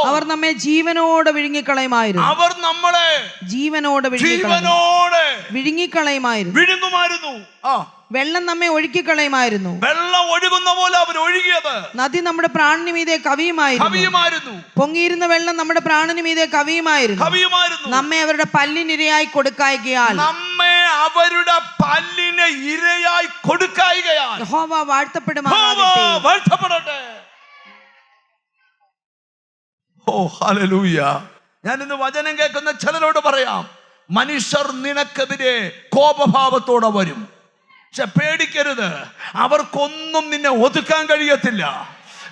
അവർ നമ്മെ ജീവനോടെ വിഴുങ്ങിക്കളയുമായിരുന്നു. അവർ നമ്മളെ ജീവനോടെ വിഴുങ്ങിക്കളയുമായിരുന്നു. വെള്ളം നമ്മെ ഒഴുക്കിക്കളയുമായിരുന്നു. വെള്ളം ഒഴുകുന്ന പോലെ അവൻ ഒഴുകിയത്. നദി നമ്മുടെ പ്രാണന് മീതെ കവിയുമായിരുന്നു. പൊങ്ങിയിരുന്ന വെള്ളം നമ്മുടെ പ്രാണന് മീതെ കവിയുമായിരുന്നു. നമ്മെ അവരുടെ പല്ലിനിരയായി കൊടുക്കായികയാൽ യഹോവ വാഴ്ത്തപ്പെടുമാറാകട്ടെ. ഓ ഹല്ലേലൂയ. ഞാൻ ഇന്ന് വചനം കേൾക്കുന്ന ചിലരോട് പറയാം, മനുഷ്യർ നിനക്കെതിരെ കോപഭാവത്തോടെ വരും. പക്ഷെ പേടിക്കരുത്, അവർക്കൊന്നും നിന്നെ ഒതുക്കാൻ കഴിയത്തില്ല.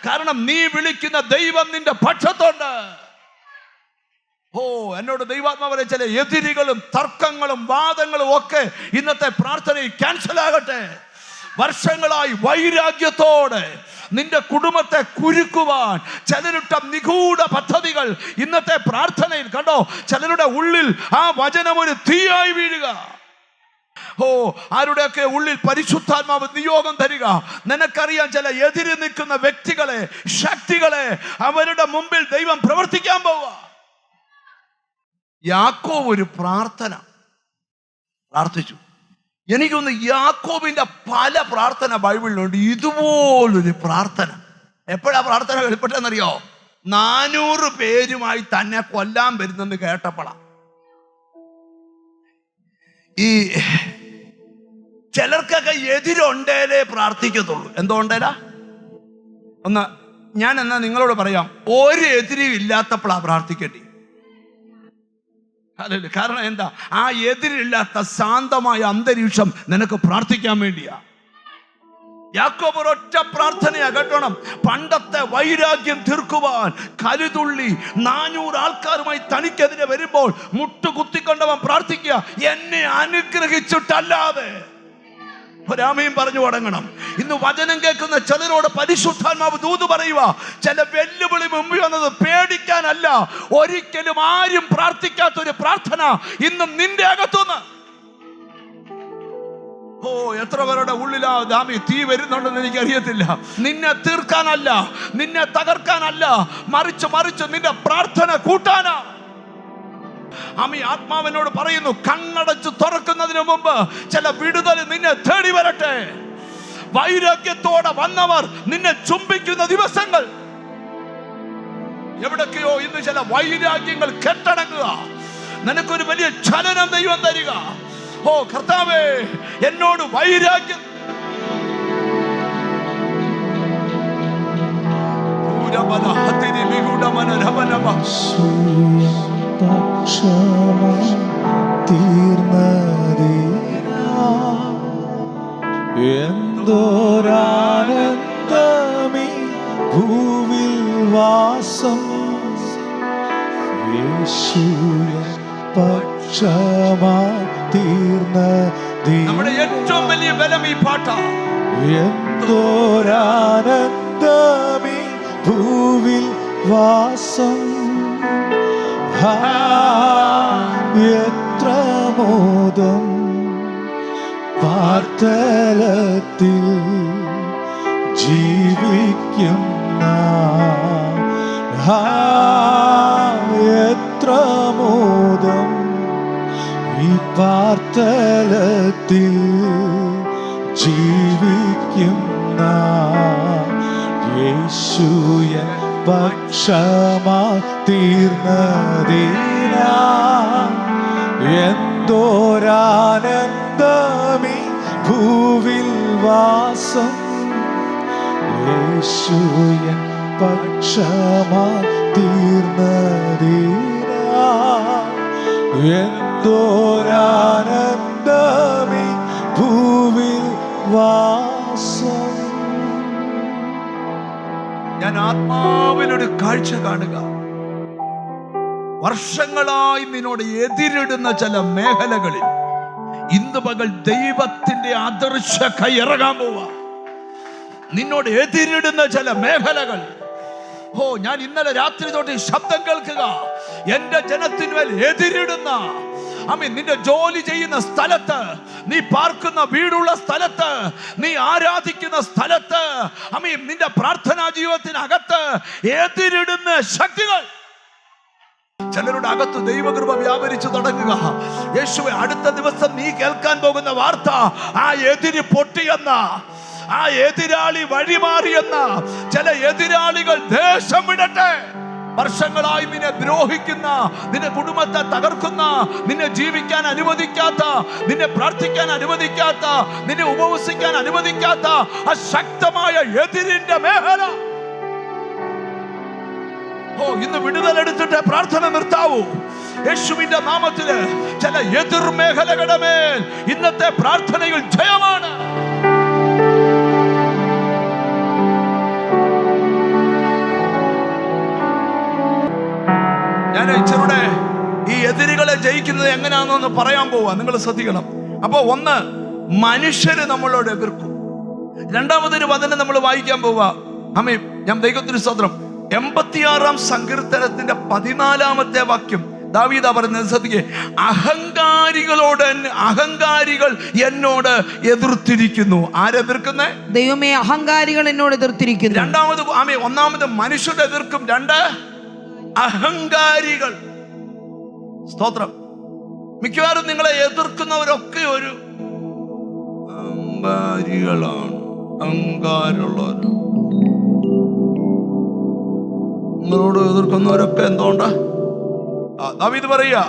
കാരണം നീ വിളിക്കുന്ന ദൈവം നിന്റെ പക്ഷത്തുണ്ട്. ഓ, എന്നോട് ദൈവാത്മാവിലെ ചില എതിരികളും തർക്കങ്ങളും വാദങ്ങളും ഒക്കെ ഇന്നത്തെ പ്രാർത്ഥനയിൽ ക്യാൻസൽ ആകട്ടെ. വർഷങ്ങളായി വൈരാഗ്യത്തോടെ നിന്റെ കുടുംബത്തെ കുരുക്കുവാൻ ചിലരിട്ട നിഗൂഢ പദ്ധതികൾ ഇന്നത്തെ പ്രാർത്ഥനയിൽ കണ്ടോ. ചിലരുടെ ഉള്ളിൽ ആ വചനം ഒരു തീയായി വീഴുക. ഓ, ആരുടെയൊക്കെ ഉള്ളിൽ പരിശുദ്ധാത്മാവ് നിയോഗം തരിക. നിനക്കറിയാം, ചില എതിര് നിൽക്കുന്ന വ്യക്തികളെ, ശക്തികളെ അവരുടെ മുമ്പിൽ ദൈവം പ്രവർത്തിക്കാൻ പോവുക. യാക്കോബ് ഒരു പ്രാർത്ഥിച്ചു. എനിക്കൊന്ന് യാക്കോബിന്റെ പല പ്രാർത്ഥന ബൈബിളിലുണ്ട്. ഇതുപോലൊരു പ്രാർത്ഥന എപ്പോഴാ പ്രാർത്ഥന വെളിപ്പെട്ടെന്നറിയോ? 400 പേരുമായി തന്നെ കൊല്ലാൻ വരുന്നെന്ന് കേട്ടപ്പോഴാ. ഈ ചിലർക്കൊക്കെ എതിരുണ്ടേലേ പ്രാർത്ഥിക്കത്തുള്ളൂ. എന്തുകൊണ്ടേലാ? ഒന്ന് ഞാൻ എന്നാ നിങ്ങളോട് പറയാം, ഒരു എതിരും ഇല്ലാത്തപ്പോഴാ പ്രാർത്ഥിക്കേണ്ടി. കാരണം എന്താ? ആ എതിരില്ലാത്ത ശാന്തമായ അന്തരീക്ഷം നിനക്ക് പ്രാർത്ഥിക്കാൻ വേണ്ടിയാ. യാക്കോബ് ഒരൊറ്റ പ്രാർത്ഥനയാ കേട്ടോണം. പണ്ടത്തെ വൈരാഗ്യം തീർക്കുവാൻ കരുതുള്ളി 400 ആൾക്കാരുമായി തനിക്കെതിരെ വരുമ്പോൾ മുട്ടുകുത്തിക്കൊണ്ടവൻ പ്രാർത്ഥിക്കുക, എന്നെ അനുഗ്രഹിച്ചിട്ടല്ലാതെ. ഒരാമയും പറഞ്ഞു തുടങ്ങണം. ഇന്ന് വചനം കേൾക്കുന്ന ചിലരോട് പരിശുദ്ധാത്മാവ് ദൂത് പറയുക, ചില വെല്ലുവിളി മുമ്പിൽ വന്നത് പേടിക്കാനല്ല, ഒരിക്കലും ആരും പ്രാർത്ഥിക്കാത്തൊരു പ്രാർത്ഥന ഇന്നും നിന്റെ അകത്തുനിന്ന്. ഓ, എത്ര പേരുടെ ഉള്ളിലാ ദാമി തീ വരുന്നുണ്ടെന്ന് എനിക്കറിയത്തില്ല. നിന്നെ തീർക്കാനല്ല, നിന്നെ തകർക്കാനല്ല, മറിച്ച് നിന്റെ പ്രാർത്ഥന കൂട്ടാനാ. അമ്മി ആത്മാവിനോട് പറയുന്നു, കണ്ണടച്ച് തുറക്കുന്നതിന് മുമ്പ് ചില വിടുതൽ നിന്നെ തേടി വരട്ടെ. വൈരാഗ്യത്തോടെ വന്നവർ നിന്നെ ചുംബിക്കുന്ന ദിവസങ്ങൾ എവിടൊക്കെയോ ഇന്ന് ചില വൈരാഗ്യങ്ങൾ കെട്ടടങ്ങുക. നിനക്കൊരു വലിയ ചലനം ദൈവം തരിക. ഓ കർത്താവേ, എന്നോട് വൈരാഗ്യം എന്തോരാനന്ദമീ ഭൂവിൽ വാസം, യേശുവിൻ പക്ഷമായി തീർന്നതീ. നമ്മുടെ ഏറ്റവും വലിയ ബലം ഈ പാട്ടാ. എന്തോരാനന്ദമീ ഭൂവിൽ വാസം, എത്ര മോദം പാർത്തലത്തിൽ ജീവിക്കുന്ന, എത്ര മോദം ഈ പാർത്തലത്തിൽ ജീവിക്കുന്ന യേശുവിൻ പക്ഷമായി തീർന്നതിനാ. എന്തോരാനന്ദമീ ഭൂവിൽ വാസം, യേശുവിൻ പക്ഷമായി തീർന്നതിനാ. എന്തോരാനന്ദമീ ഭൂവിൽ വാസം. ഞാൻ ആത്മാവിലൊരു കാഴ്ച കാണുക. വർഷങ്ങളായി നിന്നോട് എതിരിടുന്ന ചില മേഖലകളിൽ ഇന്ന് പകൽ ദൈവത്തിന്റെ അദൃശ്യ കൈ ഇറങ്ങാൻ പോവാ. നിന്നോട് എതിരിടുന്ന ചില മേഖലകൾ, ഓ ഞാൻ ഇന്നലെ രാത്രി തൊട്ട് ശബ്ദം കേൾക്കുക. എന്റെ ജനത്തിന്മേൽ എതിരിടുന്ന, നിന്റെ ജോലി ചെയ്യുന്ന സ്ഥലത്ത്, നീ പാർക്കുന്ന വീടുള്ള സ്ഥലത്ത്, നീ ആരാധിക്കുന്ന സ്ഥലത്ത്, നിന്റെ പ്രാർത്ഥനാ ജീവിതത്തിനകത്ത് എതിരിടുന്ന ശക്തികൾ ചിലരുടെ അകത്ത് ദൈവകൃപ വ്യാപരിച്ചു തുടങ്ങുക. യേശുവേ, അടുത്ത ദിവസം നീ കേൾക്കാൻ പോകുന്ന വാർത്ത ആ എതിര് പൊട്ടിയെന്ന, ആ എതിരാളി വഴിമാറിയെന്ന. ചില എതിരാളികൾ ദേശം വിടട്ടെ. വർഷങ്ങളായി നിന്നെ ദ്രോഹിക്കുന്ന, നിന്റെ കുടുംബത്തെ തകർക്കുന്ന, നിന്നെ ജീവിക്കാൻ അനുവദിക്കാത്ത, നിന്നെ പ്രാർത്ഥിക്കാൻ അനുവദിക്കാത്ത, നിന്നെ ഉപവസിക്കാൻ അനുവദിക്കാത്ത അശക്തമായ എതിരിന്റെ മേഖല ഇന്ന് വിടുതലെടുത്തിട്ട് പ്രാർത്ഥന നിർത്താവൂ. യേശുവിന്റെ നാമത്തില് ചില എതിർ മേഖലകളുടെ മേൽ ഇന്നത്തെ പ്രാർത്ഥനയിൽ ജയമാണ്. ഞാൻ ഇച്ചരുടെ ഈ എതിരുകളെ ജയിക്കുന്നത് എങ്ങനെയാണെന്ന് പറയാൻ പോവാ. നിങ്ങൾ ശ്രദ്ധിക്കണം. അപ്പൊ ഒന്ന്, മനുഷ്യര് നമ്മളോട് എതിർക്കും. രണ്ടാമതൊരു വചനം നമ്മൾ വായിക്കാൻ പോവാ. ആമേൻ. ഞാൻ ദൈവത്തിന് സ്തോത്രം. 86-ാം സങ്കീർത്തനത്തിന്റെ 14-ാമത്തെ വാക്യം ദാവീദാ പറയുന്നത് ശ്രദ്ധിക്കേ. അഹങ്കാരികൾ എന്നോട് എതിർത്തിരിക്കുന്നു. ആരെതിർക്കുന്നേ? ദൈവമേ, അഹങ്കാരികൾ എന്നോട് എതിർത്തിരിക്കുന്നു. രണ്ടാമത് ആമേ, ഒന്നാമത് മനുഷ്യരുടെ എതിർക്കും, രണ്ട് അഹങ്കാരികൾ. സ്തോത്രം. മിക്കവാറും നിങ്ങളെ എതിർക്കുന്നവരൊക്കെ ഒരു അഹങ്കാരികളാണ്, അഹങ്കാരമുള്ളവർ. നിങ്ങളോട് എതിർക്കുന്നവരൊക്കെ എന്തുകൊണ്ടാ? ദാവീദ് പറയുക,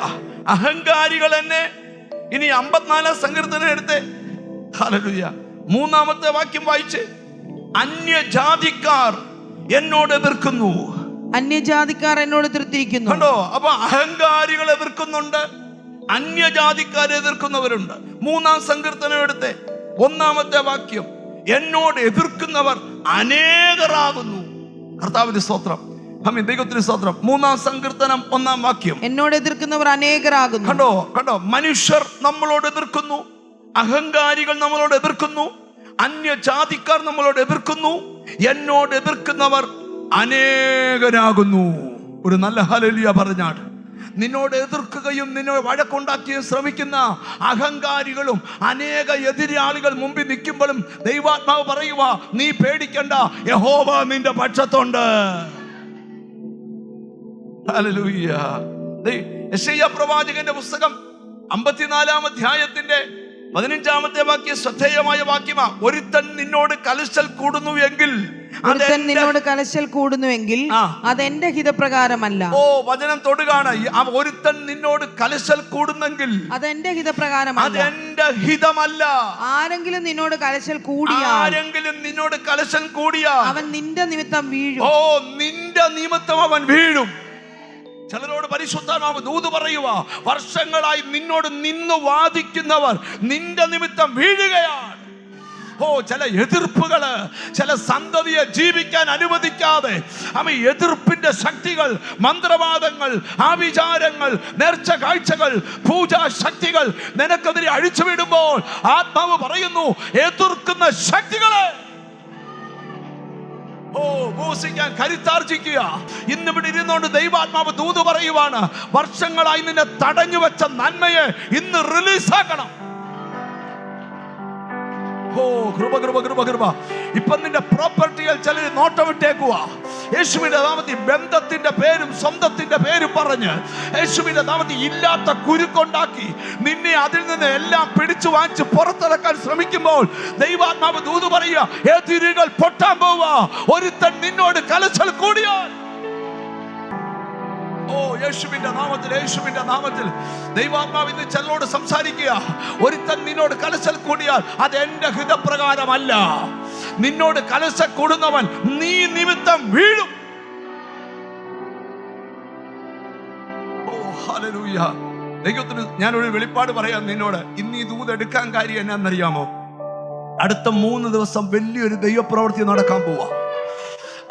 അഹങ്കാരികൾ എന്നെ. ഇനി 54-ാം സങ്കീർത്തനം എടുത്ത് ഹല്ലേലൂയ 3-ാമത്തെ വാക്യം വായിച്ച്, അന്യജാതിക്കാർ എന്നോട് എതിർക്കുന്നു. അന്യജാതിക്കാർ എന്നോട് എതിർത്തിരിക്കുന്നു. കണ്ടോ? അപ്പൊ അഹങ്കാരികൾ എതിർക്കുന്നുണ്ട്, അന്യജാതിക്കാർ എതിർക്കുന്നവരുണ്ട്. 3-ാം സങ്കീർത്തനം എടുത്ത് 1-ാമത്തെ വാക്യം, എന്നോട് എതിർക്കുന്നവർ അനേകരാകുന്നു. കർത്താവിന്റെ സ്തോത്രം. ദൈവത്തിന് സ്തോത്രം. 3-ാം സങ്കീർത്തനം 1-ാം വാക്യം, എന്നോട് എതിർക്കുന്നവർ അനേകരാകുന്നു. കണ്ടോ? മനുഷ്യർ നമ്മളോട് എതിർക്കുന്നു, അഹങ്കാരികൾ നമ്മളോട് എതിർക്കുന്നു, അന്യജാതിക്കാർ നമ്മളോട് എതിർക്കുന്നു, എന്നോട് എതിർക്കുന്നവർ അനേകരാകുന്നു. ഒരു നല്ല ഹല്ലേലൂയ പറഞ്ഞാണ്. നിന്നോട് എതിർക്കുകയും നിന്നെ വഴക്കുണ്ടാക്കിയും ശ്രമിക്കുന്ന അഹങ്കാരികളും അനേക എതിരാളികൾ മുമ്പിൽ നിൽക്കുമ്പോഴും ദൈവാത്മാവ് പറയുക, നീ പേടിക്കണ്ട, യഹോവ നിന്റെ പക്ഷത്തുണ്ട്. ഹല്ലേലൂയ. യെശയ്യാ പ്രവാചകന്റെ പുസ്തകം 54-ാം അധ്യായത്തിന്റെ 15-ാമത്തെ വാക്യം ശ്രദ്ധേയമായ വാക്യമാ. ഒരുത്തൻ നിന്നോട് കലശൽ കൂടുന്നു എങ്കിൽ, നിന്നോട് കലശൽ കൂടുന്നുവെങ്കിൽ അതെന്റെ ഹിതപ്രകാരമല്ല. വചനം തൊടുകയാണ്. ഒരുത്തൻ നിന്നോട് കലശൽ കൂടുന്നെങ്കിൽ അതെന്റെ ഹിതപ്രകാരമല്ല, അതെന്റെ ഹിതമല്ല. ആരെങ്കിലും നിന്നോട് കലശൽ കൂടിയാൽ അവൻ നിന്റെ നിമിത്തം വീഴും. നിന്റെ നിമിത്തം അവൻ വീഴും. ചിലരോട് പരിശുദ്ധാത്മാവ് ദൂത് പറയുക, വർഷങ്ങളായി നിന്നോട് നിന്ന് വാദിക്കുന്നവർ നിന്റെ നിമിത്തം വീഴുകയാണ്. ചില എതിർപ്പുകള് ചില സന്തതിയെ ജീവിക്കാൻ അനുവദിക്കാതെ എതിർപ്പിന്റെ ശക്തികൾ, മന്ത്രവാദങ്ങൾ, ആവിചാരങ്ങൾ, നേർച്ച കാഴ്ചകൾ, പൂജാ ശക്തികൾ നിനക്കെതിരെ അഴിച്ചുവിടുമ്പോൾ ആത്മാവ് പറയുന്നു, എതിർക്കുന്ന ശക്തികളെ ഉപസിക്കാൻ കരുത്താർജിക്കുക. ഇന്നിവിടെ ഇരുന്നുകൊണ്ട് ദൈവാത്മാവ് ദൂത് പറയുവാണ്, വർഷങ്ങളായി നിന്നെ തടഞ്ഞു വെച്ച നന്മയെ ഇന്ന് റിലീസാക്കണം. കൃപ കൃപ കൃപ കൃപ. ഇപ്പൊ നിന്റെ പ്രോപ്പർട്ടികൾ ചിലർ നോട്ടമിട്ടേക്കുക. യേശുവിന്റെ നാമത്തിൽ ബന്ധത്തിന്റെ പേരും സ്വന്തത്തിന്റെ പേരും പറഞ്ഞ് യേശുവിന്റെ നാമത്തിൽ ഇല്ലാത്ത കുരുക്കൊണ്ടാക്കി നിന്നെ അതിൽ നിന്ന് എല്ലാം പിടിച്ചു വാങ്ങിച്ച് പുറത്തിറക്കാൻ ശ്രമിക്കുമ്പോൾ ദൈവാത്മാവ് ദൂത് പറയുക, എതിരുകൾ പൊട്ടാൻ പോവുക. ഒരുത്തൻ നിന്നോട് കലശൽ കൂടിയാൽ, യേശുവിന്റെ നാമത്തിൽ ദൈവാത്മാവ് ഇന്ന് ചിലരോട് സംസാരിക്കുക. ഒരുത്തൻ നിന്നോട് കലശൽ കൂടിയാൽ അത് എന്റെ ഹിതപ്രകാരമല്ല. നിന്നോട് കലശൽ കൂടുന്നവൻ നീ നിമിത്തം വീഴും. ഹല്ലേലൂയ. ദൈവത്തിന് ഞാനൊരു വെളിപ്പാട് പറയാം നിന്നോട്. ഇന്ന് ഈ ദൂത് എടുക്കാൻ കാര്യം എന്നാന്നറിയാമോ? അടുത്ത 3 ദിവസം വലിയൊരു ദൈവപ്രവൃത്തി നടക്കാൻ പോവാ.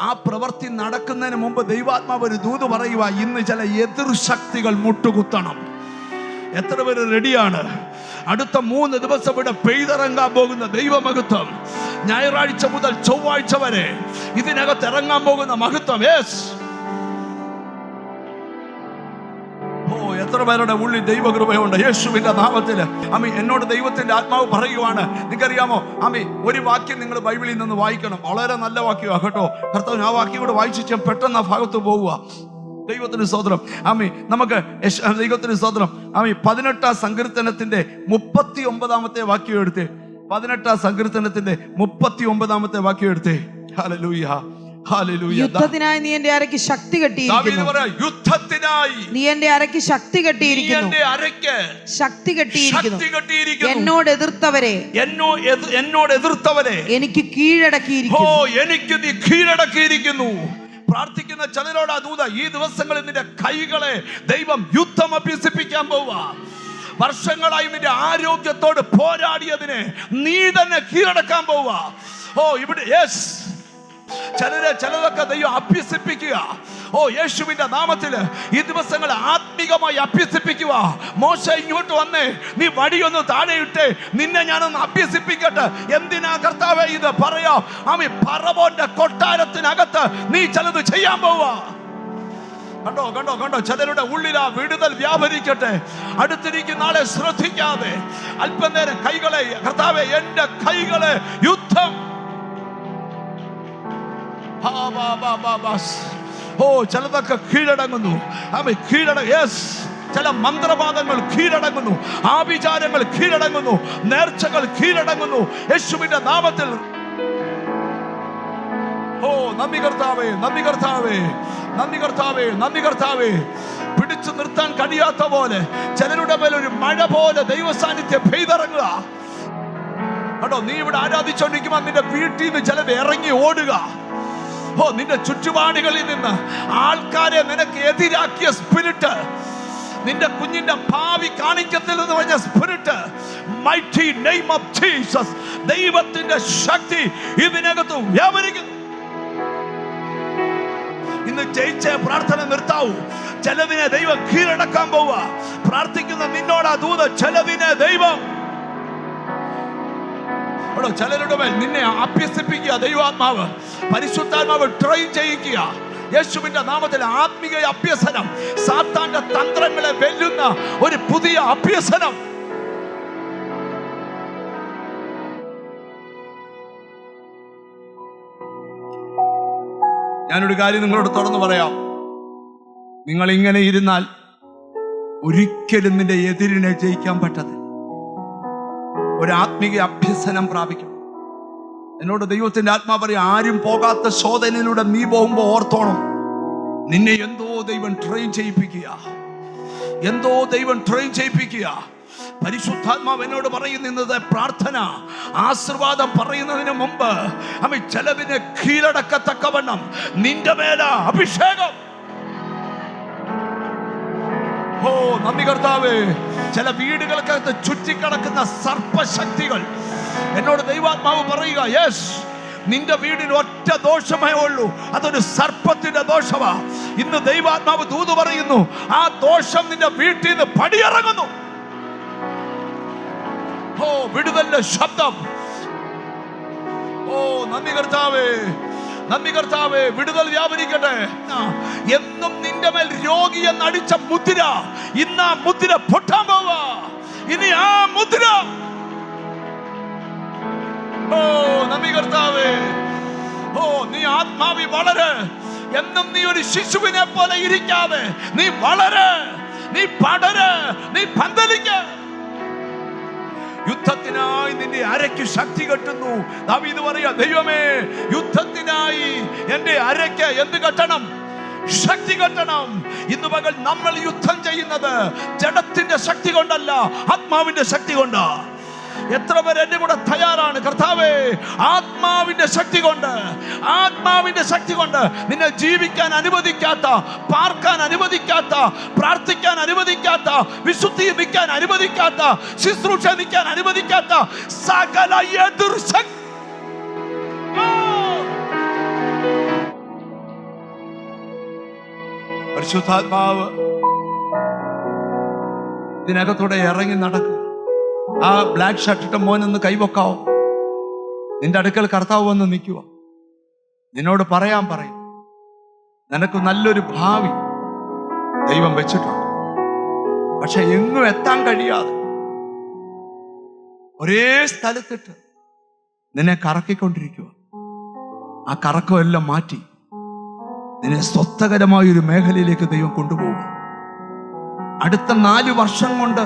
ആ പ്രവൃത്തി നടക്കുന്നതിന് മുമ്പ് ദൈവാത്മാവ് ഒരു ദൂത് പറയുക, ഇന്ന് ചില എതിർ ശക്തികൾ മുട്ടുകുത്തണം. എത്ര പേര് റെഡിയാണ്? അടുത്ത 3 ദിവസം ഇവിടെ പെയ്തിറങ്ങാൻ പോകുന്ന ദൈവമഹത്വം, ഞായറാഴ്ച മുതൽ ചൊവ്വാഴ്ച വരെ ഇതിനകത്ത് ഇറങ്ങാൻ പോകുന്ന മഹത്വം. എത്ര പേരുടെ ഉള്ളിൽ ദൈവകൃപയുണ്ട് യേശുവിന്റെ നാമത്തില്. എന്നോട് ദൈവത്തിന്റെ ആത്മാവ് പറയുവാണ്, നിങ്ങൾക്കറിയാമോ ഒരു വാക്യം നിങ്ങൾ ബൈബിളിൽ നിന്ന് വായിക്കണം. വളരെ നല്ല വാക്യമാണ് കേട്ടോ. കർത്താവ് ആ വാക്യം കൂടെ വായിച്ച് പെട്ടെന്ന് ആ ഭാഗത്ത് പോവുക. ദൈവത്തിന് സ്തോത്രം. ആമി നമുക്ക് ദൈവത്തിന് സ്തോത്രം. ആമി 18 സങ്കീർത്തനത്തിന്റെ 39 വാക്യം എടുത്തേ. 18 സങ്കീർത്തനത്തിന്റെ 39 വാക്യം എടുത്തേ. Hallelujah, hallelujah. യുദ്ധത്തിനായി നീ എന്റെ അരയ്ക്ക് ശക്തി കെട്ടിയിരിക്കുന്നു. യുദ്ധത്തിനായി നീ എന്റെ അരയ്ക്ക് ശക്തി കെട്ടിയിരിക്കുന്നു. ശക്തി കെട്ടിയിരിക്കുന്നു. എന്നോട് എതിർത്തവരെ എനിക്ക് കീഴടക്കിയിരിക്കുന്നു. എനിക്ക് നീ കീഴടക്കിയിരിക്കുന്നു. പ്രാർത്ഥിക്കുന്ന ചിലരോട് ദൂത, ഈ ദിവസങ്ങളിൽ നിന്റെ കൈകളെ ദൈവം യുദ്ധം അഭ്യസിപ്പിക്കാൻ പോവുക. വർഷങ്ങളായി നിന്റെ ആരോഗ്യത്തോട് പോരാടിയതിനെ നീ തന്നെ കീഴടക്കാൻ പോവുക. ഇവിടെ ചിലതൊക്കെ ദൈവം അഭ്യസിപ്പിക്കുക. യേശുവിന്റെ നാമത്തിൽ ഈ ദിവസങ്ങൾ ആത്മീകമായി അഭ്യസിപ്പിക്കുക. മോശ ഇങ്ങോട്ട് വന്നേ, നീ വടിയൊന്ന് താഴെയിട്ടേ, നിന്നെ ഞാനൊന്ന് അഭ്യസിപ്പിക്കട്ടെ. എന്തിനാ കർത്താവേ ഇത് പറയാം? ആമി ഫറവോന്റെ കൊട്ടാരത്തിനകത്ത് നീ ചിലത് ചെയ്യാൻ പോവാ. കണ്ടോ കണ്ടോ കണ്ടോ, ചിലരുടെ ഉള്ളിൽ ആ വിടുതൽ വ്യാപരിക്കട്ടെ. അടുത്തിരിക്കുന്ന ആളെ ശ്രദ്ധിക്കാതെ അല്പനേരം കൈകളെ, കർത്താവേ എന്റെ കൈകളെ യുദ്ധം. ചിലതൊക്കെ കീഴടങ്ങുന്നു. ചില മന്ത്രവാദങ്ങൾ കീഴടങ്ങുന്നു, ആഭിചാരങ്ങൾ കീഴടങ്ങുന്നു, നേർച്ചകൾ കീഴടങ്ങുന്നു യേശുവിന്റെ നാമത്തിൽ. നന്ദി കർത്താവേ, നന്ദി കർത്താവേ, നന്ദി കർത്താവേ, നന്ദി കർത്താവേ. പിടിച്ചു നിർത്താൻ കഴിയാത്ത പോലെ ചിലരുടെ മേൽ ഒരു മഴ പോലെ ദൈവ സാന്നിധ്യം പെയ്തിറങ്ങുക. കേട്ടോ, നീ ഇവിടെ ആരാധിച്ചോണ്ടിരിക്കുമ്പോ നിന്റെ വീട്ടിൽ നിന്ന് ചിലത് ഇറങ്ങി ഓടുക. നിന്റെ ചുറ്റുപാടുകളിൽ നിന്ന് ആൾക്കാരെ നിനക്ക് എതിരാക്കിയ സ്പിരിറ്റ്, നിന്റെ കുഞ്ഞിന്റെ ഭാവി കാണിക്കത്തില്ലെന്ന് പറഞ്ഞ spirit, mighty name of Jesus, ദൈവത്തിന്റെ ശക്തി ഇതിനകത്ത് വ്യാപരിക്കുന്നു. ഇന്ന് ജയിച്ച പ്രാർത്ഥന നിർത്താവൂ. ചിലതിനെ ദൈവം കീഴടക്കാൻ പോവുക. പ്രാർത്ഥിക്കുന്ന നിന്നോടാ ദൂത, ചിലതിനെ ദൈവം ചിലരുടെ മേൽ നിന്നെ അഭ്യസിപ്പിക്കുക. ദൈവാത്മാവ്, പരിശുദ്ധാത്മാവ് ട്രെയിൻ ചെയ്യിക്കുക. യേശുവിന്റെ നാമത്തിൽ ആത്മീയ അഭ്യസനം, സാത്താന്റെ തന്ത്രങ്ങളെ വെല്ലുന്ന ഒരു പുതിയ അഭ്യസനം. ഞാനൊരു കാര്യം നിങ്ങളോട് തുറന്നു പറയാം. നിങ്ങൾ ഇങ്ങനെ ഇരുന്നാൽ ഒരിക്കലും നിന്റെ എതിരിനെ ജയിക്കാൻ പറ്റത്തില്ല. ഒരു ആത്മീയ അഭ്യസനം പ്രാപിക്കും. എന്നോട് ദൈവത്തിന്റെ ആത്മാ പറയും, ആരും പോകാത്ത ശോധനയിലൂടെ നീ പോകുമ്പോ ഓർത്തോണം, നിന്നെ എന്തോ ദൈവം ട്രെയിൻ ചെയ്യിപ്പിക്കുക, എന്തോ ദൈവം ട്രെയിൻ ചെയ്യിപ്പിക്കുക. പരിശുദ്ധാത്മാവ് എന്നോട് പറയുന്നത്, പ്രാർത്ഥന ആശീർവാദം പറയുന്നതിന് മുമ്പ് ചിലതിനെ കീഴടക്കത്തക്കവണ്ണം നിന്റെ മേല അഭിഷേകം. നന്ദി കർത്താവേ. ചില വീടുകൾക്കകത്ത് ചുറ്റിക്കിടക്കുന്ന സർപ്പശക്തികൾ, എന്നോട് ദൈവാത്മാവ് പറയുക, യെസ്, നിന്റെ വീടിന് ഒറ്റ ദോഷമേ ഉള്ളൂ, അതൊരു സർപ്പത്തിന്റെ ദോഷമാ. ഇന്ന് ദൈവാത്മാവ് ദൂത് പറയുന്നു, ആ ദോഷം നിന്റെ വീട്ടിൽ നിന്ന് പടിയിറങ്ങുന്നു. വിടുതലിന്റെ ശബ്ദം. നന്ദി കർത്താവേ, നന്ദി കർത്താവേ. വിടുതൽ വ്യാപരിക്കട്ടെ. എന്നും നിന്റെ മേൽ രോഗി എന്നടിച്ച മുദ്ര, ഇന്ന് ആ മുദ്ര പൊട്ടാൻ പോവാ. ഇനി ആ മുദ്ര. നന്ദി കർത്താവേ. നീ ആത്മാവി വളര്. എന്നും നീ ഒരു ശിശുവിനെ പോലെ ഇരിക്കാതെ നീ വളര്, നീ പടര്, നീ പന്തലിക്ക. യുദ്ധത്തിനായി നിന്റെ അരയ്ക്ക് ശക്തി കെട്ടുന്നു. ദാവീദ് പറയാ, ദൈവമേ, യുദ്ധത്തിനായി എന്റെ അരയ്ക്ക് എന്ത് കെട്ടണം? ശക്തി കെട്ടണം. ഇന്ന് പകൽ നമ്മൾ യുദ്ധം ചെയ്യുന്നത് ജഡത്തിന്റെ ശക്തി കൊണ്ടല്ല, ആത്മാവിന്റെ ശക്തി കൊണ്ടാ. എത്ര പേർ എന്റെ കൂടെ തയ്യാറാണ്? കർത്താവേ, ആത്മാവിന്റെ ശക്തി കൊണ്ട്, ആത്മാവിന്റെ ശക്തി കൊണ്ട് നിന്നെ ജീവിക്കാൻ അനുവദിക്കാത്ത, പാർക്കാൻ അനുവദിക്കാത്ത, പ്രാർത്ഥിക്കാൻ അനുവദിക്കാത്ത, വിശുദ്ധി നിൽക്കാൻ അനുവദിക്കാത്ത, ശുശ്രൂഷ നിൽക്കാൻ അനുവദിക്കാത്ത സകല എതിർ ശക്തി പരിശുദ്ധാത്മാവ് ഇതിനകത്തൂടെ ഇറങ്ങി നടക്കും. ആ ബ്ലാക്ക് ഷർട്ട് ഇട്ട മോനൊന്ന് കൈവക്കാവോ? നിന്റെ അടുക്കൽ കർത്താവ് വന്ന് നിൽക്കുക. നിന്നോട് പറയും, നിനക്ക് നല്ലൊരു ഭാവി ദൈവം വെച്ചിട്ടുണ്ട്. പക്ഷെ എങ്ങും എത്താൻ കഴിയാതെ ഒരേ സ്ഥലത്തിട്ട് നിന്നെ കറക്കിക്കൊണ്ടിരിക്കുക. ആ കറക്കമെല്ലാം മാറ്റി നിന്നെ സ്വസ്ഥകരമായ ഒരു മേഖലയിലേക്ക് ദൈവം കൊണ്ടുപോകും. അടുത്ത 4 വർഷം കൊണ്ട്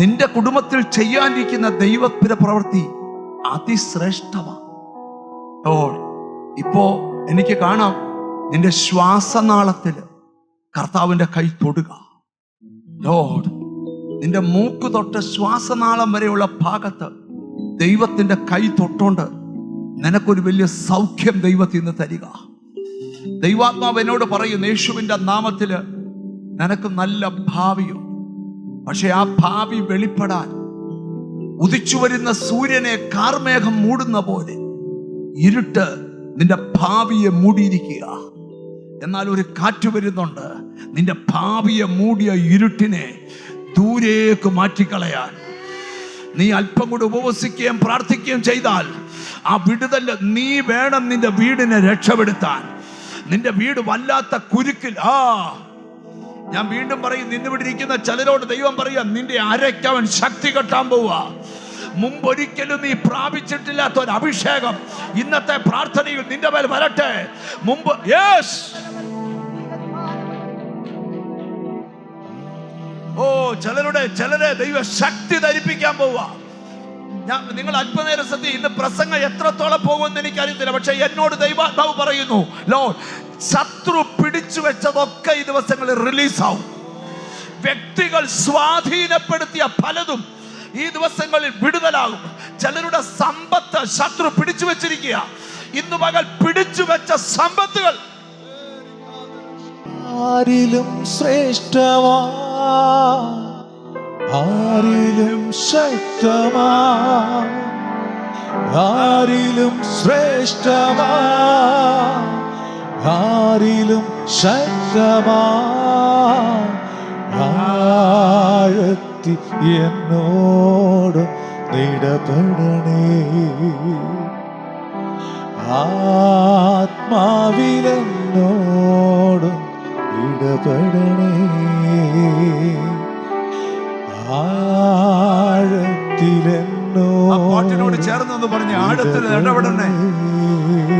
നിന്റെ കുടുംബത്തിൽ ചെയ്യാനിരിക്കുന്ന ദൈവത്തിന്റെ പ്രവൃത്തി അതിശ്രേഷ്ഠമാണ്. ഇപ്പോ എനിക്ക് കാണാം നിന്റെ ശ്വാസനാളത്തില് കർത്താവിന്റെ കൈ തൊടുക. ലോർഡ്, നിന്റെ മൂക്ക് തൊട്ട് ശ്വാസനാളം വരെയുള്ള ഭാഗത്ത് ദൈവത്തിന്റെ കൈ തൊട്ടോണ്ട് നിനക്കൊരു വലിയ സൗഖ്യം ദൈവത്തിൽ നിന്ന് തരിക. ദൈവാത്മാവ് എന്നോട് പറയുന്നു, യേശുവിന്റെ നാമത്തില് നിനക്ക് നല്ല ഭാവിയുണ്ട്. പക്ഷെ ആ ഭാവി വെളിപ്പെടാൻ ഉദിച്ചു വരുന്ന സൂര്യനെ കാർമേഘം മൂടുന്ന പോലെ ഇരുട്ട് നിന്റെ ഭാവിയെ മൂടിയിരിക്കുക. എന്നാൽ ഒരു കാറ്റ് വരുന്നുണ്ട്, നിന്റെ ഭാവിയെ മൂടിയ ഇരുട്ടിനെ ദൂരേക്ക് മാറ്റിക്കളയാൻ. നീ അല്പം കൂടി ഉപവസിക്കുകയും പ്രാർത്ഥിക്കുകയും ചെയ്താൽ ആ വിടുതല് നീ വേണം നിന്റെ വീടിനെ രക്ഷപ്പെടുത്താൻ. നിന്റെ വീട് വല്ലാത്ത കുരുക്കിൽ. ഞാൻ വീണ്ടും പറയും, നിന്നിവിടെ ഇരിക്കുന്ന ചിലരോട് ദൈവം പറയാം, നിന്റെ അരയ്ക്ക് അവൻ ശക്തി കെട്ടാൻ പോവുക. മുമ്പൊരിക്കലും നീ പ്രാപിച്ചിട്ടില്ലാത്ത ഒരു അഭിഷേകം ഇന്നത്തെ പ്രാർത്ഥനയിൽ നിന്റെ മേൽ വരട്ടെ. മുമ്പ് ചിലരെ ദൈവ ശക്തി ധരിപ്പിക്കാൻ പോവുക. നിങ്ങൾ അല്പനേരം ശ്രദ്ധിക്കുക. ഇന്ന് പ്രസംഗം എത്രത്തോളം പോകുമെന്ന് എനിക്കറിയത്തില്ല. പക്ഷെ എന്നോട് ദൈവാത്മാവ് പറയുന്നു, ശത്രു പിടിച്ചു വെച്ചതൊക്കെ ഈ ദിവസങ്ങളിൽ റിലീസാവും. വ്യക്തികൾ സ്വാധീനപ്പെടുത്തിയ പലതും ഈ ദിവസങ്ങളിൽ വിടുതലാകും. ചിലരുടെ സമ്പത്ത് ശത്രു പിടിച്ചു വെച്ചിരിക്കുക. ഇന്ന് പകൽ പിടിച്ചു വെച്ച സമ്പത്തുകൾ ആരിലും ശ്രേഷ്ഠമാ, ആരിലും ശക്തമാ, ആരിലും ശ്രേഷ്ഠമാ, ആരിലും ശക്തമാ, ആഴത്തി എന്നോട് ഇടപെടണേ, ആത്മാവിലെന്നോട് ഇടപെടണേ, പാട്ടിനോട് ചേർന്നെന്ന് പറഞ്ഞ് ആഴത്തിൽ ഇടപെടണേ.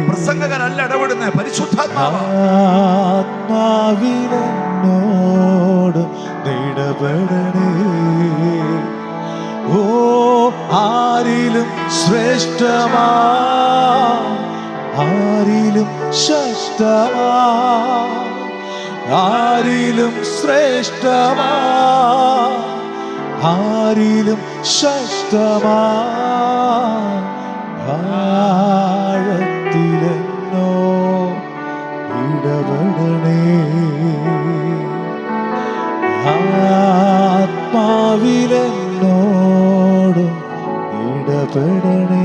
പ്രസംഗകനല്ല ഇടപെടുന്നേ, പരിശുദ്ധാത്മാവിലെന്നോട് ഇടപെടണേ. ഓ ആരിലും ശ്രേഷ്ഠമാ, ആരിലും ശക്തമാ, ആരിലും ശ്രേഷ്ഠമാ, ആരിലും ശക്തമാ, ആഴത്തിലെന്നോ ഇടപെടണേ, ആത്മാവിലെന്നോട് ഇടപെടണേ.